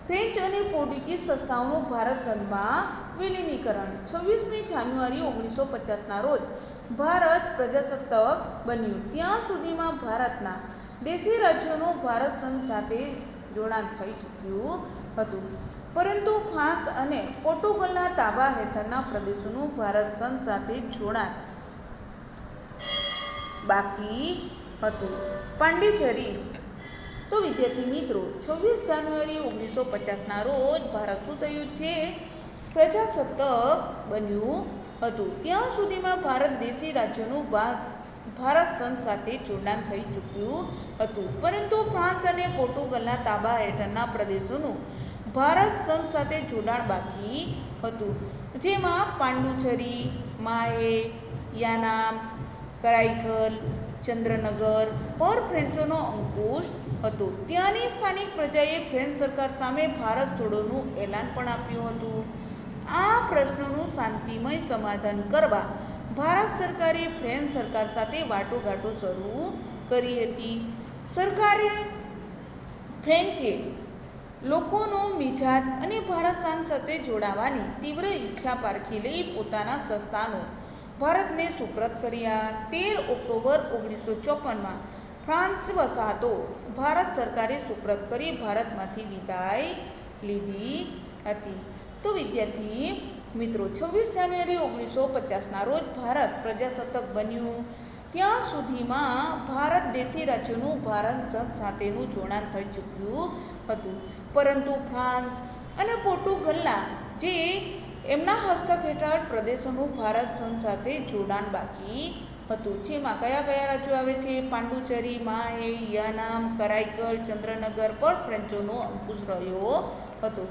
ફ્રેન્ચ અને પોર્ટુગીઝ સંસ્થાઓનું ભારત સંઘમાં વિલીનીકરણ. 26મી જાન્યુઆરી 1950ના રોજ ભારત પ્રજાસત્તાક બન્યું. ત્યાં સુધીમાં ભારતના દેશી રાજ્યોનું ભારત સંઘ સાથે જોડાણ થઈ ચૂક્યું હતું. પરંતુ ફ્રાન્સ અને પોર્ટુગલના તાબા હેઠળના પ્રદેશોનું ભારત સંઘ સાથે જોડાણ બાકી હતું. પાંડિચેરી. તો વિદ્યાર્થી મિત્રો, 26 જાન્યુઆરી 1950ના રોજ ભારત શું થયું છે? પ્રજાસત્તાક બન્યું હતું. ત્યાં સુધીમાં ભારત દેશી રાજ્યોનું ભારત સંઘ સાથે જોડાણ થઈ ચૂક્યું હતું. પરંતુ ફ્રાન્સ અને પોર્ટુગલના તાબા હેઠળના પ્રદેશોનું ભારત સંઘ સાથે જોડાણ બાકી હતું. જેમાં પાંડુચેરી, માહે, યાનામ, કરાઈકલ, ચંદ્રનગર પર ફ્રેન્ચોનો અંકુશ હતો. ત્યાંની સ્થાનિક પ્રજાએ ફ્રેન્ચ સરકાર સામે ભારત છોડોનું એલાન પણ આપ્યું હતું. આ પ્રશ્નોનું શાંતિમય સમાધાન કરવા ભારત સરકારે ફ્રેન્ચ સરકાર સાથે વાટાઘાટો શરૂ કરી હતી. સરકારે ફ્રેન્ચે લોકોનો મિજાજ અને ભારત સાથે જોડાવાની તીવ્ર ઈચ્છા પારખી લઈ પોતાના સંસ્થાનો ભારતને સુપ્રત કર્યા. 13 ઓક્ટોબર 1954માં ફ્રાન્સ વસાહતો ભારત સરકારે સુપ્રત કરી ભારતમાંથી વિદાય લીધી હતી. તો વિદ્યાર્થી મિત્રો, 26 જાન્યુઆરી 1950ના રોજ ભારત પ્રજાસત્તાક બન્યું. ત્યાં સુધીમાં ભારત દેશી રાજ્યોનું ભારત સંઘ સાથેનું જોડાણ થઈ ચૂક્યું હતું. પરંતુ ફ્રાન્સ અને પોર્ટુગલના જે એમના હસ્તક હેઠળ પ્રદેશોનું ભારત સંઘ સાથે જોડાણ બાકી હતું. જેમાં કયા કયા રાજ્યો આવે છે? પાંડુચેરી, માહે, યાનામ, કરાઈકલ, ચંદ્રનગર પર ફ્રેન્ચોનો અંકુશ રહ્યો હતો.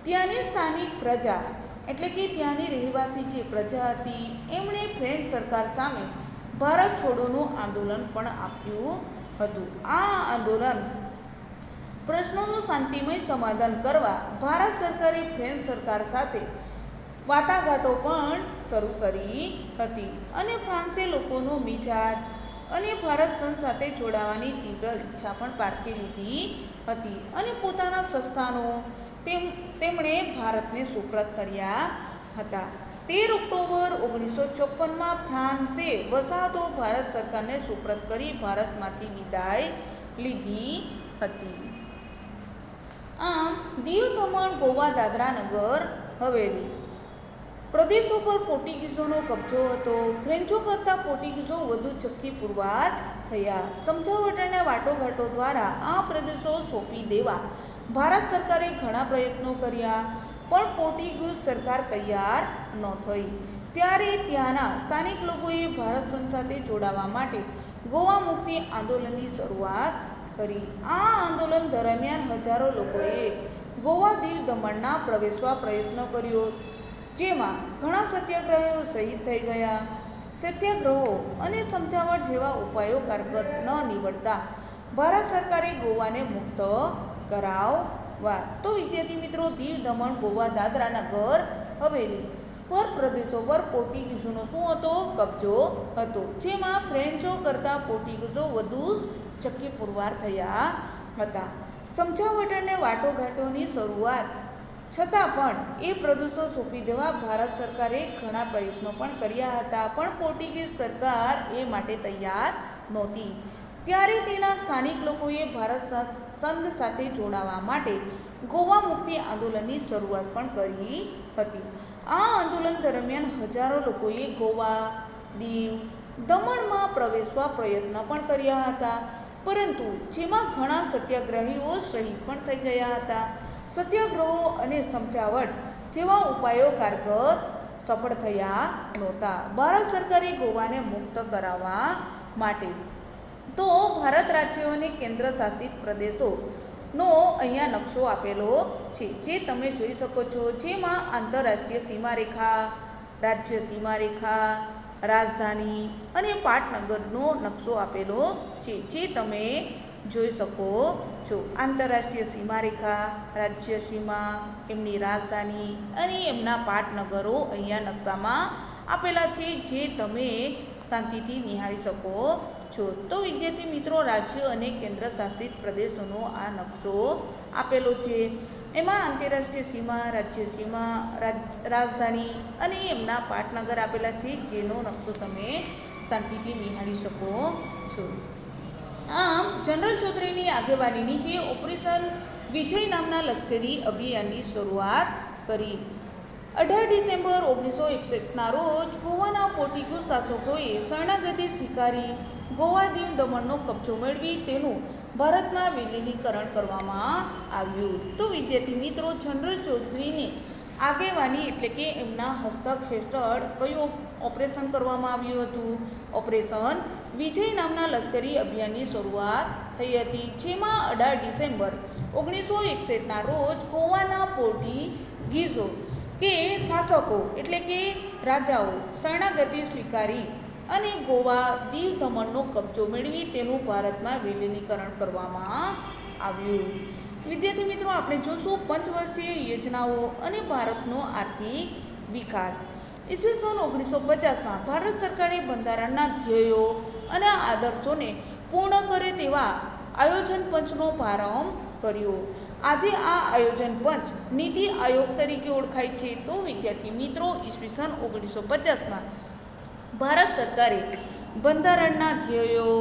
ત્યાંની સ્થાનિક પ્રજા એટલે કે ત્યાંની રહેવાસી જે પ્રજા હતી એમણે ફ્રેન્ચ સરકાર સામે ભારત છોડોનું આંદોલન પણ આપ્યું હતું. આ આંદોલન પ્રશ્નોનું શાંતિમય સમાધાન કરવા ભારત સરકારે ફ્રેન્ચ સરકાર સાથે વાટાઘાટો પણ શરૂ કરી હતી અને ફ્રાન્સે લોકોનો મિજાજ અને ભારત સંઘ સાથે જોડાવાની તીવ્ર ઈચ્છા પણ પારખી લીધી હતી અને પોતાના સંસ્થાનો તેમણે ભારતને સુપ્રત કર્યા હતા. 13 ઓક્ટોબર 1954માં ફ્રાન્સે વસાહતો ભારત સરકારને સુપ્રત કરી ભારતમાંથી વિદાય લીધી હતી. આમ દીવ, દમણ, ગોવા, દાદરા નગર હવેલી પ્રદેશો પર પોર્ટુગીઝોનો કબજો હતો. ફ્રેન્ચો કરતાં પોર્ટુગીઝો વધુ ચક્કી પુરવાર થયા. સમજાવટ અને વાટાઘાટો દ્વારા આ પ્રદેશો સોંપી દેવા ભારત સરકારે ઘણા પ્રયત્નો કર્યા, પણ પોર્ટુગીઝ સરકાર તૈયાર ન થઈ. ત્યારે ત્યાંના સ્થાનિક લોકોએ ભારત સંઘ સાથે જોડાવા માટે ગોવા મુક્તિ આંદોલનની શરૂઆત કરી. આ આંદોલન દરમિયાન હજારો લોકોએ ગોવા દીવ દમણના પ્રવેશવા પ્રયત્ન કર્યો, જેમાં ઘણા સત્યાગ્રહીઓ શહીદ થઈ ગયા. સત્યાગ્રહો અને સમજાવટ જેવા ઉપાયો કારગત ન નીવડતા ભારત સરકારે ગોવાને મુક્ત કરાવવા. તો વિદ્યાર્થી મિત્રો, દીવ દમણ ગોવા દાદરા નગર હવેલી પર પ્રદેશો પર પોર્ટુગીઝોનો શું હતો? કબજો હતો, જેમાં ફ્રેન્ચો કરતાં પોર્ટુગીઝો વધુ ચક્કી પુરવાર થયા હતા. સમજાવટ અને વાટાઘાટોની શરૂઆત છતાં પણ એ પ્રદેશો સોંપી દેવા ભારત સરકારે ઘણા પ્રયત્નો પણ કર્યા હતા, પણ પોર્ટુગીઝ સરકાર એ માટે તૈયાર નહોતી. ત્યારે તેના સ્થાનિક લોકોએ ભારત સંઘ સાથે જોડાવા માટે ગોવા મુક્તિ આંદોલનની શરૂઆત પણ કરી હતી. આ આંદોલન દરમિયાન હજારો લોકોએ ગોવા, દીવ, દમણમાં પ્રવેશવા પ્રયત્ન પણ કર્યા હતા, પરંતુ જેમાં ઘણા સત્યાગ્રહીઓ શહીદ પણ થઈ ગયા હતા. સત્યાગ્રહો અને સમજાવટ જેવા ઉપાયો કારગત સફળ થયા નહોતા ભારત સરકારે ગોવાને મુક્ત કરાવવા માટે. તો ભારત રાજ્યો અને કેન્દ્ર શાસિત પ્રદેશોનો અહીંયા નકશો આપેલો છે, જે તમે જોઈ શકો છો, જેમાં આંતરરાષ્ટ્રીય સીમારેખા, રાજ્ય સીમારેખા, રાજધાની અને પાટનગરનો નકશો આપેલો છે, જે તમે જોઈ શકો છો. આંતરરાષ્ટ્રીય સીમારેખા, રાજ્ય સીમા, એમની રાજધાની અને એમના પાટનગરો અહીંયા નકશામાં આપેલા છે, જે તમે શાંતિથી નિહાળી શકો છો. તો વિદ્યાર્થી મિત્રો, રાજ્ય અને કેન્દ્ર શાસિત પ્રદેશોનો આ નકશો આપેલો છે. એમાં આંતરરાષ્ટ્રીય સીમા, રાજ્ય સીમા, રાજધાની અને એમના પાટનગર આપેલા છે, જેનો નકશો તમે શાંતિથી નિહાળી શકો છો. આમ જનરલ ચૌધરીની આગેવાનીની જે ઓપરેશન વિજય નામના લશ્કરી અભિયાનની શરૂઆત કરી. 18 ડિસેમ્બર 1961ના રોજ ગોવાના પોર્ટુગીઝ શાસકોએ શરણાગતિ સ્વીકારી ગોવા દીવ દમણનો કબજો મેળવી તેનું ભારતમાં વિલીનીકરણ કરવામાં આવ્યું. તો વિદ્યાર્થી મિત્રો, જનરલ ચૌધરીની આગેવાની એટલે કે એમના હસ્તક હેઠળ કયું ઓપરેશન કરવામાં આવ્યું હતું? ઓપરેશન વિજય નામના લશ્કરી અભિયાનની શરૂઆત થઈ હતી, જેમાં 18 ડિસેમ્બર 1961ના રોજ ગોવાના પોર્ટુગીઝો કે શાસકો એટલે કે રાજાઓ શરણાગતિ સ્વીકારી અને ગોવા દીવ દમણનો કબજો મેળવી તેનું ભારતમાં વિલીનીકરણ કરવામાં આવ્યું. વિદ્યાર્થી મિત્રો, આપણે જોશું પંચવર્ષીય યોજનાઓ અને ભારતનો આર્થિક વિકાસ. ઈસવીસન 1950માં ભારત સરકારે બંધારણના ધ્યેયો અને આદર્શોને પૂર્ણ કરે તેવા આયોજન પંચનો પ્રારંભ કર્યો. આજે આ આયોજન પંચ નીતિ આયોગ તરીકે ઓળખાય છે. તો વિદ્યાર્થી મિત્રો, ઈસવીસન 1950માં ભારત સરકારે બંધારણના ધ્યેયો,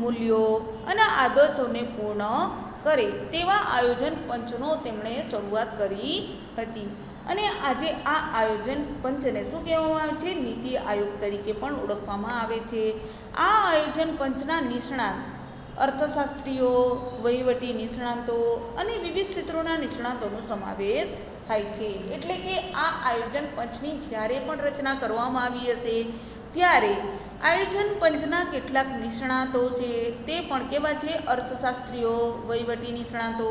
મૂલ્યો અને આદર્શોને પૂર્ણ કરે તેવા આયોજન પંચનો તેમણે શરૂઆત કરી હતી. અને આજે આ આયોજન પંચને શું કહેવામાં આવે છે? નીતિ આયોગ તરીકે પણ ઓળખવામાં આવે છે. આ આયોજન પંચના નિષ્ણાત અર્થશાસ્ત્રીઓ, વહીવટી નિષ્ણાતો અને વિવિધ ક્ષેત્રોના નિષ્ણાતોનો સમાવેશ થાય છે. એટલે કે આ આયોજન પંચની જ્યારે પણ રચના કરવામાં આવી હશે ત્યારે આયોજન પંચના કેટલાક નિષ્ણાતો છે તે પણ કેવા છે? અર્થશાસ્ત્રીઓ, વહીવટી નિષ્ણાતો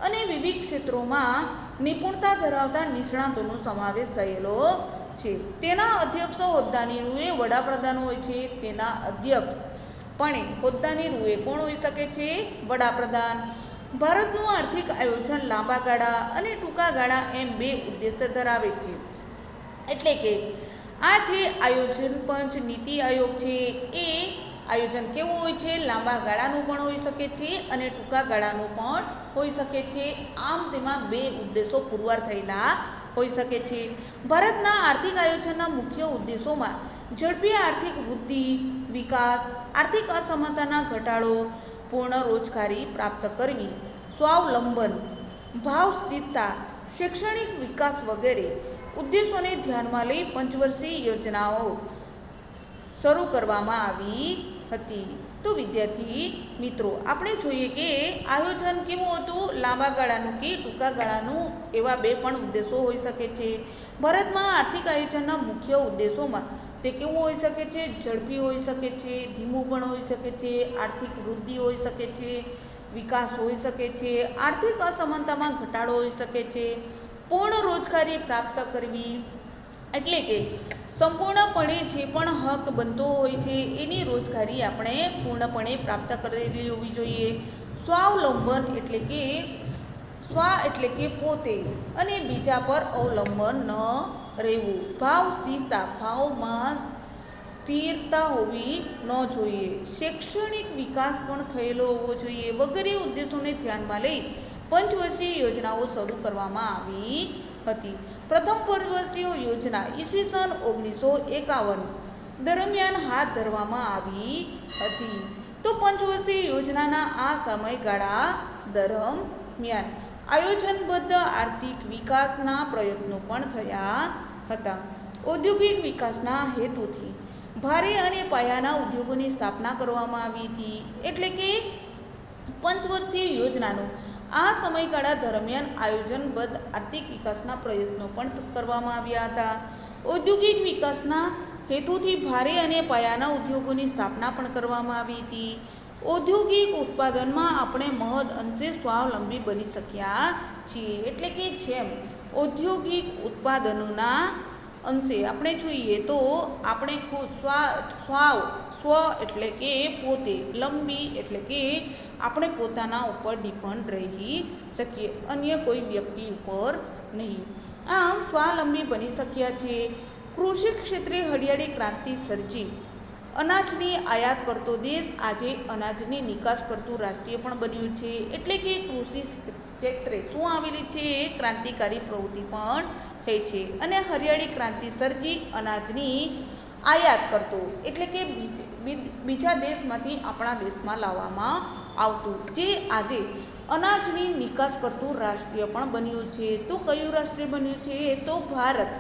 અને વિવિધ ક્ષેત્રોમાં નિપુણતા ધરાવતા નિષ્ણાતોનો સમાવેશ થયેલો છે. તેના અધ્યક્ષ હોદ્દાની રૂએ વડાપ્રધાન હોય છે. તેના અધ્યક્ષ પણ હોદ્દાની રૂએ કોણ હોઈ શકે છે? વડાપ્રધાન. ભારતનું આર્થિક આયોજન લાંબા ગાળા અને ટૂંકા ગાળા એમ બે ઉદ્દેશ્ય ધરાવે છે. એટલે કે આ જે આયોજન પંચ નીતિ આયોગ છે એ આયોજન કેવું હોય છે? લાંબા ગાળાનું પણ હોઈ શકે છે અને ટૂંકા ગાળાનું પણ હોઈ શકે છે. આમ તેમાં બે ઉદ્દેશો પુરવાર થયેલા હોઈ શકે છે. ભારતના આર્થિક આયોજનના મુખ્ય ઉદ્દેશોમાં ઝડપી આર્થિક વૃદ્ધિ, વિકાસ, આર્થિક અસમાનતાના ઘટાડો, પૂર્ણ રોજગારી પ્રાપ્ત કરવી, સ્વાવલંબન, ભાવ સ્થિરતા, શૈક્ષણિક વિકાસ વગેરે ઉદ્દેશોને ધ્યાનમાં લઈ પંચવર્ષીય યોજનાઓ શરૂ કરવામાં આવી હતી. તો વિદ્યાર્થી મિત્રો, આપણે જોઈએ કે આયોજન કેવું હતું, લાંબા ગાળાનું કે ટૂંકા ગાળાનું, એવા બે પણ ઉદ્દેશો હોઈ શકે છે. ભારતમાં આર્થિક આયોજનના મુખ્ય ઉદ્દેશોમાં તે કેવું હોઈ શકે છે, ઝડપી હોઈ શકે છે, ધીમું પણ હોઈ શકે છે, આર્થિક વૃદ્ધિ હોઈ શકે છે, વિકાસ હોઈ શકે છે, આર્થિક અસમાનતામાં ઘટાડો હોઈ શકે છે, પૂર્ણ રોજગારી પ્રાપ્ત કરવી, એટલે કે સંપૂર્ણપણે જે પણ હક બનતો હોય છે એની રોજગારી આપણે પૂર્ણપણે પ્રાપ્ત કરેલી હોવી જોઈએ. સ્વાવલંબન એટલે કે પોતે અને બીજા પર અવલંબન ન રહેવું. ભાવ સ્થિરતા, ભાવમાં સ્થિરતા હોવી ન જોઈએ. શૈક્ષણિક વિકાસ પણ થયેલો હોવો જોઈએ. વગેરે ઉદ્દેશોને ધ્યાનમાં લઈ પંચવર્ષીય યોજનાઓ શરૂ કરવામાં આવી હતી. પ્રથમ પંચવર્ષીય યોજના ઈસવીસન 1951 દરમિયાન હાથ ધરવામાં આવી હતી. તો પંચવર્ષીય યોજનાના આ સમયગાળા દરમિયાન આયોજનબદ્ધ આર્થિક વિકાસના પ્રયત્નો પણ થયા હતા. ઔદ્યોગિક વિકાસના હેતુથી ભારે અને પાયાના ઉદ્યોગોની સ્થાપના કરવામાં આવી હતી. એટલે કે પંચવર્ષીય યોજનાનો આ સમયગાળા દરમિયાન આયોજનબદ્ધ આર્થિક વિકાસના પ્રયત્નો પણ કરવામાં આવ્યા હતા. ઔદ્યોગિક વિકાસના હેતુથી ભારે અને પાયાના ઉદ્યોગોની સ્થાપના પણ કરવામાં આવી હતી. ઔદ્યોગિક ઉત્પાદનમાં આપણે મહદ અંશે સ્વાવલંબી બની શક્યા છીએ. એટલે કે જેમ ઔદ્યોગિક ઉત્પાદનોના અંશે આપણે જોઈએ તો આપણે ખુદ સ્વ એટલે કે પોતે, લંબી એટલે કે આપણે પોતાના ઉપર ડિપેન્ડ રહી શકીએ, અન્ય કોઈ વ્યક્તિ ઉપર નહીં. આમ સ્વાવલંબી બની શક્યા છે. કૃષિ ક્ષેત્રે હરિયાળી ક્રાંતિ સર્જી અનાજની આયાત કરતો દેશ આજે અનાજની નિકાસ કરતું રાષ્ટ્રીય પણ બન્યું છે. એટલે કે કૃષિ ક્ષેત્રે શું આવેલી છે, ક્રાંતિકારી પ્રવૃત્તિ પણ થઈ છે. અને હરિયાળી ક્રાંતિ સર્જી અનાજની આયાત કરતો એટલે કે બીજા દેશમાંથી આપણા દેશમાં લાવવામાં આવતું, જે આજે અનાજની નિકાસ કરતું રાષ્ટ્રીય પણ બન્યું છે. તો કયું રાષ્ટ્રીય બન્યું છે? તો ભારત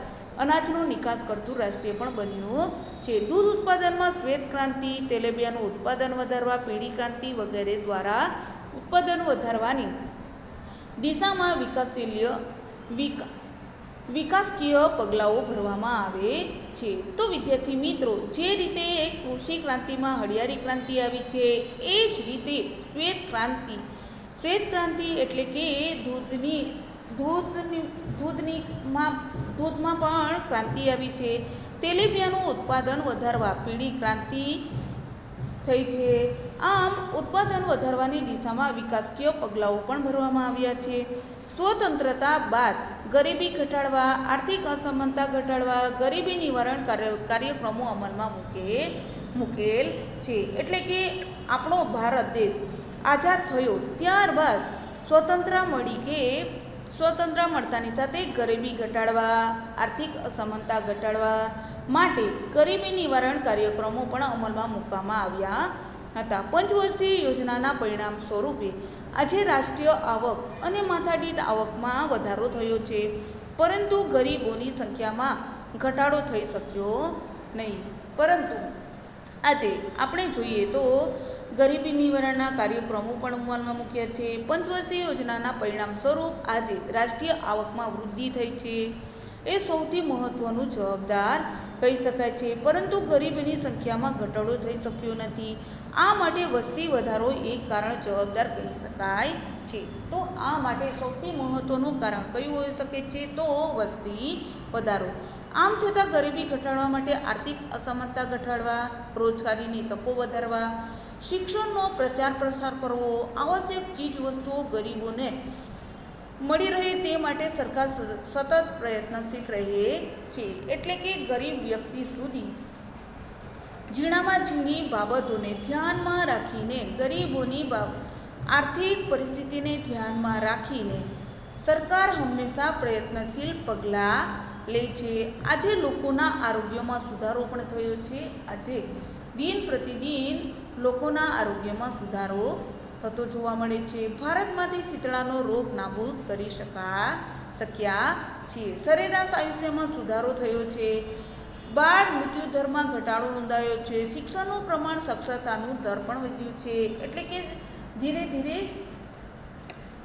અનાજનો નિકાસ કરતું રાષ્ટ્રીય પણ બન્યું છે. દૂધ ઉત્પાદનમાં શ્વેત ક્રાંતિ, તેલીબિયાંનું ઉત્પાદન વધારવા, પીળી ક્રાંતિ વગેરે દ્વારા ઉત્પાદન વધારવાની દિશામાં વિકાસકીય પગલાઓ ભરવામાં આવે છે. તો વિદ્યાર્થી મિત્રો, જે રીતે કૃષિ ક્રાંતિમાં હરિયાળી ક્રાંતિ આવી છે, એ જ રીતે શ્વેત ક્રાંતિ એટલે કે દૂધમાં પણ ક્રાંતિ આવી છે. તેલીબિયાંનું ઉત્પાદન વધારવા પીળી ક્રાંતિ થઈ છે. આમ ઉત્પાદન વધારવાની દિશામાં વિકાસકીય પગલાઓ પણ ભરવામાં આવ્યા છે. સ્વતંત્રતા બાદ ગરીબી ઘટાડવા, આર્થિક અસમાનતા ઘટાડવા, ગરીબી નિવારણ કાર્યક્રમો અમલમાં મૂકેલ છે. એટલે કે આપણો ભારત દેશ આઝાદ થયો ત્યારબાદ સ્વતંત્ર મળતાની સાથે ગરીબી ઘટાડવા, આર્થિક અસમાનતા ઘટાડવા માટે ગરીબી નિવારણ કાર્યક્રમો પણ અમલમાં મૂકવામાં આવ્યા હતા. પંચવર્ષીય યોજનાના પરિણામ સ્વરૂપે આજે રાષ્ટ્રીય આવક અને માથાદીઠ આવકમાં વધારો થયો છે, પરંતુ ગરીબોની સંખ્યામાં ઘટાડો થઈ શક્યો નહીં. પરંતુ આજે આપણે જોઈએ તો ગરીબી નિવારણના કાર્યક્રમો પણ અમલમાં મૂક્યા છે. પંચવર્ષીય યોજનાના પરિણામ સ્વરૂપ આજે રાષ્ટ્રીય આવકમાં વૃદ્ધિ થઈ છે, એ સૌથી મહત્ત્વનું જવાબદાર કહી શકાય છે. પરંતુ ગરીબીની સંખ્યામાં ઘટાડો થઈ શક્યો નથી. આ માટે વસ્તી વધારો એક કારણ જવાબદાર કહી શકાય છે. તો આ માટે સૌથી મહત્ત્વનું કારણ કયું હોઈ શકે છે? તો વસ્તી વધારો. આમ છતાં ગરીબી ઘટાડવા માટે આર્થિક અસમાનતા ઘટાડવા, રોજગારીની તકો વધારવા, શિક્ષણનો પ્રચાર પ્રસાર કરવો, આવશ્યક ચીજ વસ્તુઓ ગરીબોને મળી રહે તે માટે સરકાર સતત પ્રયત્નશીલ રહે છે. એટલે કે ગરીબ વ્યક્તિ સુધી ઝીણામાં ઝીણી બાબતોને ધ્યાનમાં રાખીને, ગરીબોની આર્થિક પરિસ્થિતિને ધ્યાનમાં રાખીને સરકાર હંમેશા પ્રયત્નશીલ પગલાં લે છે. આજે લોકોના આરોગ્યમાં સુધારો પણ થયો છે. આજે દિન પ્રતિદિન લોકોના આરોગ્યમાં સુધારો થતો જોવા મળે છે. ભારતમાંથી શીતળાનો રોગ નાબૂદ કરી શક્યા છીએ. સરેરાશ આયુષ્યમાં સુધારો થયો છે. બાળ મૃત્યુદરમાં ઘટાડો નોંધાયો છે. શિક્ષણનું પ્રમાણ, સાક્ષરતાનું દર પણ વધ્યું છે. એટલે કે ધીરે ધીરે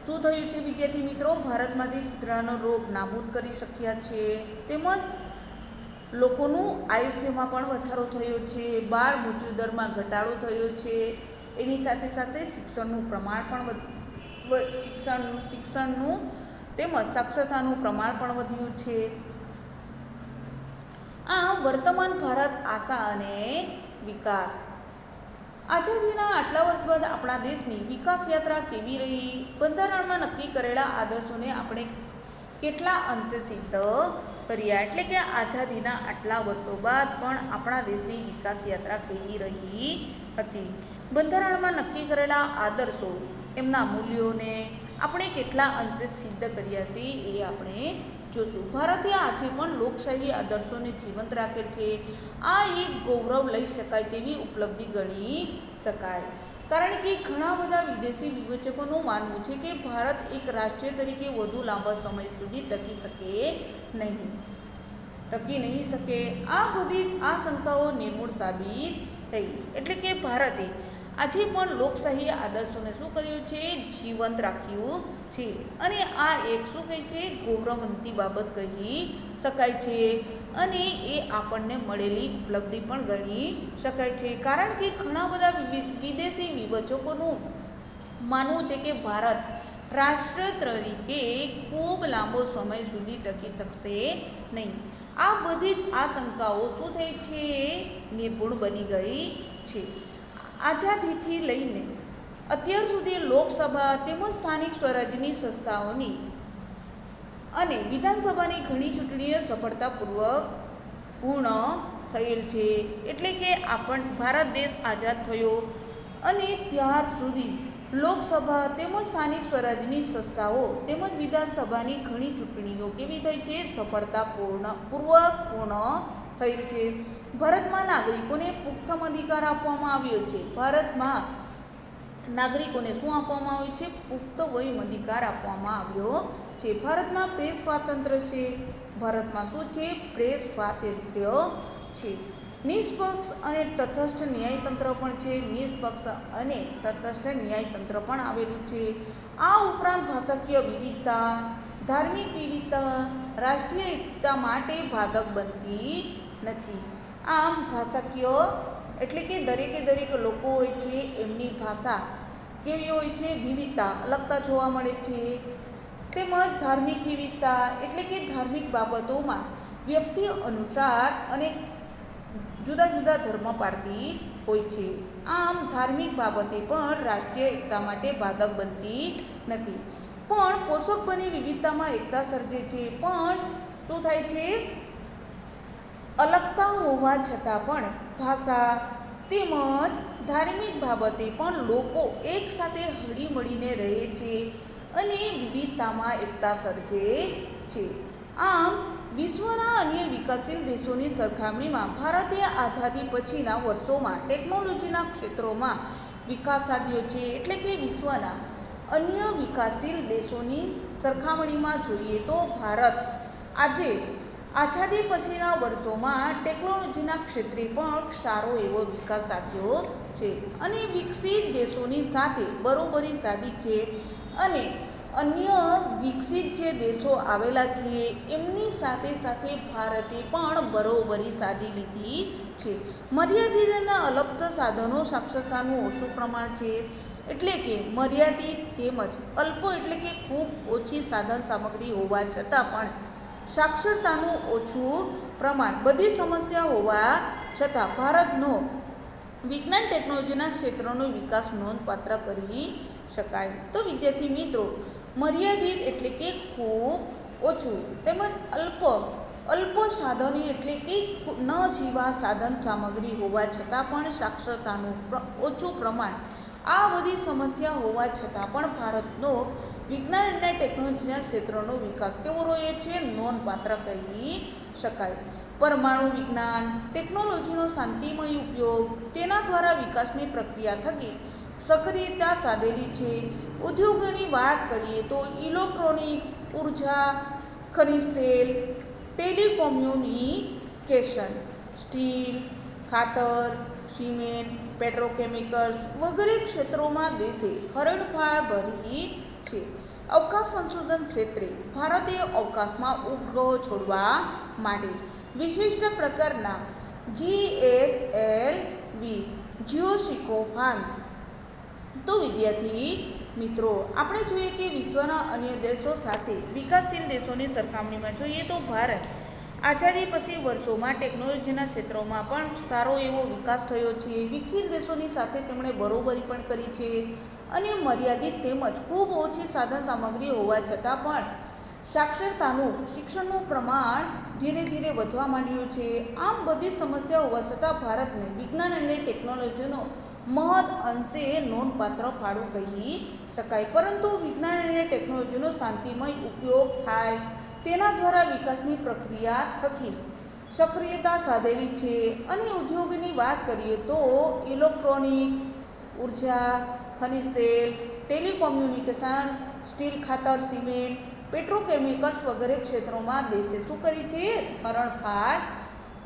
શું થયું છે વિદ્યાર્થી મિત્રો, ભારતમાંથી શીતળાનો રોગ નાબૂદ કરી શક્યા છે. તેમજ લોકોનું આયુષ્યમાં પણ વધારો થયો છે. બાળ મૃત્યુદરમાં ઘટાડો થયો છે. એની સાથે સાથે શિક્ષણનું પ્રમાણ પણ શિક્ષણનું તેમજ સાક્ષરતાનું પ્રમાણ પણ વધ્યું છે. આમ વર્તમાન ભારત આશા અને વિકાસ. આઝાદીના આટલા વર્ષ બાદ આપણા દેશની વિકાસ યાત્રા કેવી રહી? બંધારણમાં નક્કી કરેલા આદર્શોને આપણે કેટલા અંશે સિદ્ધ કર્યા? એટલે કે આઝાદીના આટલા વર્ષો બાદ પણ આપણા દેશની વિકાસ યાત્રા કેવી રહી હતી? બંધારણમાં નક્કી કરેલા આદર્શો, એમના મૂલ્યોને આપણે કેટલા અંશે સિદ્ધ કર્યા છે એ આપણે જોશું. ભારતે આજે પણ લોકશાહી આદર્શોને જીવંત રાખેલ છે. આ એક ગૌરવ લઈ શકાય તેવી ઉપલબ્ધિ ગણી શકાય. કારણ કે ઘણા બધા વિદેશી વિવેચકોનું માનવું છે કે ભારત એક રાષ્ટ્ર તરીકે વધુ લાંબા સમય સુધી ટકી નહીં શકે. આ બધી જ આશંકાઓ નિર્મૂળ સાબિત થઈ. એટલે કે ભારતે આજે પણ લોકશાહી આદર્શોને શું કર્યું છે? જીવંત રાખ્યું છે. અને આ એક શું કહે છે? ગૌરવવંતી બાબત કહી શકાય છે. અને એ આપણને મળેલી ઉપલબ્ધિ પણ ગણી શકાય છે. કારણ કે ઘણા બધા વિદેશી વિવેચકોનું માનવું છે કે ભારત રાષ્ટ્ર તરીકે ખૂબ લાંબો સમય સુધી ટકી શકશે નહીં. આ બધી જ આશંકાઓ શું થઈ છે? નિર્મૂળ બની ગઈ છે. આઝાદીથી લઈને અત્યાર સુધી લોકસભા તેમજ સ્થાનિક સ્વરાજ્યની સંસ્થાઓની અને વિધાનસભાની ઘણી ચૂંટણીઓ સફળતાપૂર્વક પૂર્ણ થયેલ છે. એટલે કે ભારત દેશ આઝાદ થયો અને ત્યાર સુધી લોકસભા તેમજ સ્થાનિક સ્વરાજ્યની સંસ્થાઓ તેમજ વિધાનસભાની ઘણી ચૂંટણીઓ કેવી થઈ છે? સફળતાપૂર્વક પૂર્ણ થયેલ છે. ભારતમાં નાગરિકોને પુખ્તમ અધિકાર આપવામાં આવ્યો છે. ભારતમાં નાગરિકોને શું આપવામાં આવ્યું છે? પુખ્ત વય અધિકાર આપવામાં આવ્યો છે. ભારતમાં પ્રેસ સ્વાતંત્ર્ય છે. ભારતમાં શું છે? પ્રેસ સ્વાતંત્ર્ય છે. નિષ્પક્ષ અને તટસ્થ ન્યાયતંત્ર પણ છે. નિષ્પક્ષ અને તટસ્થ ન્યાયતંત્ર પણ આવેલું છે. આ ઉપરાંત ભાષાકીય વિવિધતા, ધાર્મિક વિવિધતા રાષ્ટ્રીય એકતા માટે બાધક બનતી નથી. આમ ભાષાકીય એટલે કે દરેક લોકો હોય છે એમની ભાષા કેવી હોય છે? વિવિધતા, અલગતા જોવા મળે છે. તેમજ ધાર્મિક વિવિધતા એટલે કે ધાર્મિક બાબતોમાં વ્યક્તિ અનુસાર અને જુદા જુદા ધર્મ પાળતી હોય છે. આમ ધાર્મિક બાબતે પણ રાષ્ટ્રીય એકતા માટે બાધક બનતી નથી, પણ પોષક બની વિવિધતામાં એકતા સર્જે છે. પણ શું થાય છે? અલગતા હોવા છતાં પણ ભાષા તેમજ ધાર્મિક બાબતે પણ લોકો એકસાથે હળીમળીને રહે છે અને વિવિધતામાં એકતા સર્જે છે. આમ વિશ્વના અન્ય વિકાસશીલ દેશોની સરખામણીમાં ભારતે આઝાદી પછીના વર્ષોમાં ટેકનોલોજીના ક્ષેત્રોમાં વિકાસ સાધ્યો છે. એટલે કે વિશ્વના અન્ય વિકાસશીલ દેશોની સરખામણીમાં જોઈએ તો ભારત આજે આઝાદી પછીના વર્ષોમાં ટેકનોલોજીના ક્ષેત્રે પણ સારો એવો વિકાસ સાધ્યો છે અને વિકસિત દેશોની સાથે બરોબરી સાધી છે. અને અન્ય વિકસિત જે દેશો આવેલા છે એમની સાથે સાથે ભારતે પણ બરોબરી સાધી લીધી છે. મર્યાદિત અને અલપ્ત સાધનો, સાક્ષરતાનું ઓછું પ્રમાણ છે. એટલે કે મર્યાદિત તેમજ અલ્પ એટલે કે ખૂબ ઓછી સાધન સામગ્રી હોવા છતાં પણ સાક્ષરતાનું ઓછું પ્રમાણ, બધી સમસ્યા હોવા છતાં ભારતનો વિજ્ઞાન ટેકનોલોજીના ક્ષેત્રનો વિકાસ નોંધપાત્ર કરી શકાય. તો વિદ્યાર્થી મિત્રો, મર્યાદિત એટલે કે ખૂબ ઓછું તેમજ અલ્પ સાધનો એટલે કે ન જીવા સાધન સામગ્રી હોવા છતાં પણ સાક્ષરતાનું ઓછું પ્રમાણ, આ બધી સમસ્યા હોવા છતાં પણ ભારતનો વિજ્ઞાન અને ટેકનોલોજીના ક્ષેત્રનો વિકાસ કેવો રહ્યો છે? નોંધપાત્ર કહી શકાય. પરમાણુ વિજ્ઞાન ટેકનોલોજીનો શાંતિમય ઉપયોગ, તેના દ્વારા વિકાસની પ્રક્રિયા થકી સક્રિયતા સાધેલી છે. ઉદ્યોગોની વાત કરીએ તો ઇલેક્ટ્રોનિક્સ, ઉર્જા, ખનિજ તેલ, ટેલિકોમ્યુનિકેશન, સ્ટીલ, ખાતર, સિમેન્ટ, પેટ્રોકેમિકલ્સ વગેરે ક્ષેત્રોમાં દેશે હરણફાળ ભરી છે. અવકાશ સંશોધન ક્ષેત્રે ભારતે અવકાશમાં ઉપગ્રહો છોડવા માટે વિશિષ્ટ પ્રકારના GSLV જીઓસિકોફાન્સ. તો વિદ્યાર્થી મિત્રો, આપણે જોઈએ કે વિશ્વના અન્ય દેશો સાથે વિકાસશીલ દેશોની સરખામણીમાં જોઈએ તો ભારત આઝાદી પછી વર્ષોમાં ટેકનોલોજીના ક્ષેત્રોમાં પણ સારો એવો વિકાસ થયો છે. વિકસિત દેશોની સાથે તેમણે બરોબરી પણ કરી છે અને મર્યાદિત તેમજ ખૂબ ઓછી સાધન સામગ્રી હોવા છતાં પણ સાક્ષરતાનું શિક્ષણનું પ્રમાણ ધીરે ધીરે વધવા માંડ્યું છે. આમ બધી સમસ્યા હોવા છતાં ભારતને વિજ્ઞાન અને ટેકનોલોજીનો મહદ અંશે નોંધપાત્ર ફાળો કહી શકાય. પરંતુ વિજ્ઞાન અને ટેકનોલોજીનો શાંતિમય ઉપયોગ થાય તેના દ્વારા વિકાસની પ્રક્રિયા થકી સક્રિયતા સાધેલી છે. અને ઉદ્યોગની વાત કરીએ તો ઇલેક્ટ્રોનિક્સ, ઉર્જા, ખનિજ તેલ, ટેલિકોમ્યુનિકેશન, સ્ટીલ, ખાતર, સિમેન્ટ, પેટ્રોકેમિકલ્સ વગેરે ક્ષેત્રોમાં દેશે શું કરી છે? હરણફાળ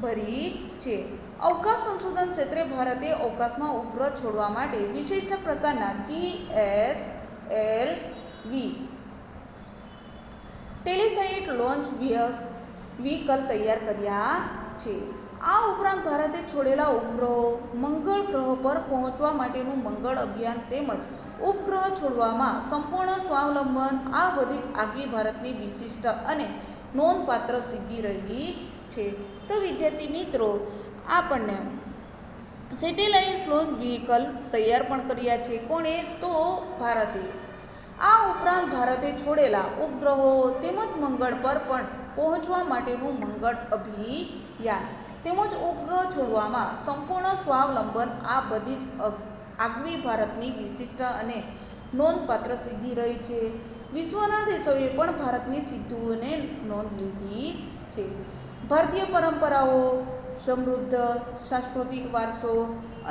ભરી છે. અવકાશ સંશોધન ક્ષેત્રે ભારતે અવકાશમાં ઉપગ્રહ છોડવા માટે વિશિષ્ટ પ્રકારના GSLV ટેલિસાઇટ લોન્ચ વ્હીકલ તૈયાર કર્યા છે. આ ઉપરાંત ભારતે છોડેલા ઉપગ્રહો મંગળ ગ્રહ પર પહોંચવા માટેનું મંગળ અભિયાન તેમજ ઉપગ્રહ છોડવામાં સંપૂર્ણ સ્વાવલંબન, આ બધી જ આગવી ભારતની વિશિષ્ટ અને નોંધપાત્ર સિદ્ધિ રહી છે. તો વિદ્યાર્થી મિત્રો, આપણને સેટેલાઇટ લોન્ચ વ્હીકલ તૈયાર પણ કર્યા છે. કોણે? તો ભારતે. આ ઉપરાંત ભારતે છોડેલા ઉપગ્રહો તેમજ મંગળ પર પણ પહોંચવા માટેનું મંગળ અભિયાન તેમજ ઉપગ્રહ છોડવામાં સંપૂર્ણ સ્વાવલંબન, આ બધી જ આગવી ભારતની વિશિષ્ટ અને નોંધપાત્ર સિદ્ધિ રહી છે. વિશ્વના દેશોએ પણ ભારતની સિદ્ધિઓને નોંધ લીધી છે. ભારતીય પરંપરાઓ, સમૃદ્ધ સાંસ્કૃતિક વારસો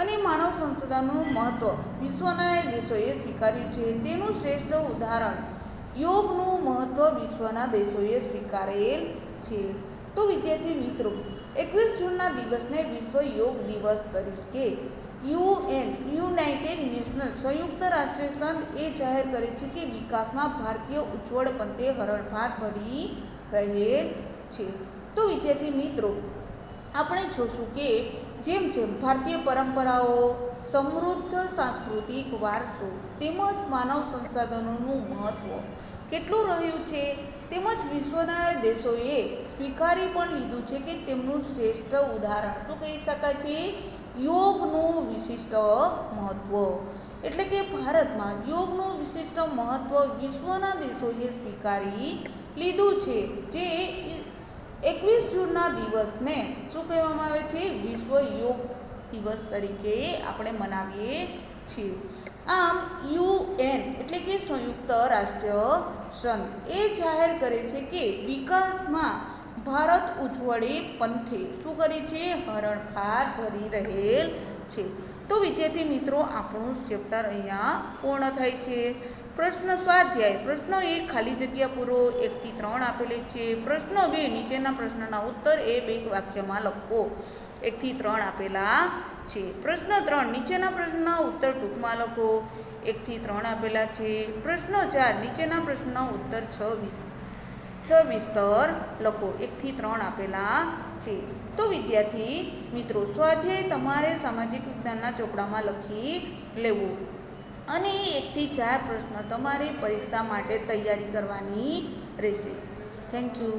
અને માનવ સંસાધનનું મહત્ત્વ વિશ્વના દેશોએ સ્વીકાર્યું છે. તેનું શ્રેષ્ઠ ઉદાહરણ યોગનું મહત્ત્વ વિશ્વના દેશોએ સ્વીકારેલ છે. તો વિદ્યાર્થી મિત્રો, 21 જૂનના દિવસને વિશ્વ યોગ દિવસ તરીકે યુનાઇટેડ નેશન્સ સંયુક્ત રાષ્ટ્ર સંઘ એ જાહેર કરે છે કે વિકાસમાં ભારતીય ઉજ્જવળ પંથે હરણફાળ ભરી રહેલ છે. તો વિદ્યાર્થી મિત્રો, આપણે જોશું કે જેમ જેમ ભારતીય પરંપરાઓ, સમૃદ્ધ સાંસ્કૃતિક વારસો તેમજ માનવ સંસાધનોનું મહત્ત્વ કેટલું રહ્યું છે, તેમજ વિશ્વના દેશોએ સ્વીકારી પણ લીધું છે કે તેમનું શ્રેષ્ઠ ઉદાહરણ શું કહી શકાય છે? યોગનું વિશિષ્ટ મહત્ત્વ. એટલે કે ભારતમાં યોગનું વિશિષ્ટ મહત્ત્વ વિશ્વના દેશોએ સ્વીકારી લીધું છે. જે 21 જૂનના દિવસને શું કહેવામાં આવે છે? વિશ્વ યોગ દિવસ તરીકે આપણે મનાવીએ છીએ. આમ UN એટલે કે સંયુક્ત રાષ્ટ્ર સંઘ એ જાહેર કરે છે કે વિકાસમાં ભારત ઉજ્જવળે પંથે શું કરે છે? હરણફાળ ભરી રહેલ છે. તો વિદ્યાર્થી મિત્રો, આપણું ચેપ્ટર અહીંયા પૂર્ણ થાય છે. પ્રશ્ન સ્વાધ્યાય. પ્રશ્ન 1 ખાલી જગ્યા પૂરો 1 થી 3 આપેલી છે. પ્રશ્ન 2 નીચેના પ્રશ્નના ઉત્તર એ 2 વાક્યમાં લખો. 1 થી 3 આપેલા છે. પ્રશ્ન 3 નીચેના પ્રશ્નના ઉત્તર ટૂંકમાં લખો. 1 થી 3 આપેલા છે. પ્રશ્ન 4 નીચેના પ્રશ્નના ઉત્તર 6 વિસ્તર લખો. 1 થી 3 આપેલા છે. તો વિદ્યાર્થી મિત્રો, સ્વાધ્યાય તમારે સામાજિક વિજ્ઞાનના ચોપડામાં લખી લેવું અને 1 થી 4 પ્રશ્ન તમારે પરીક્ષા માટે તૈયારી કરવાની રહેશે. Thank you.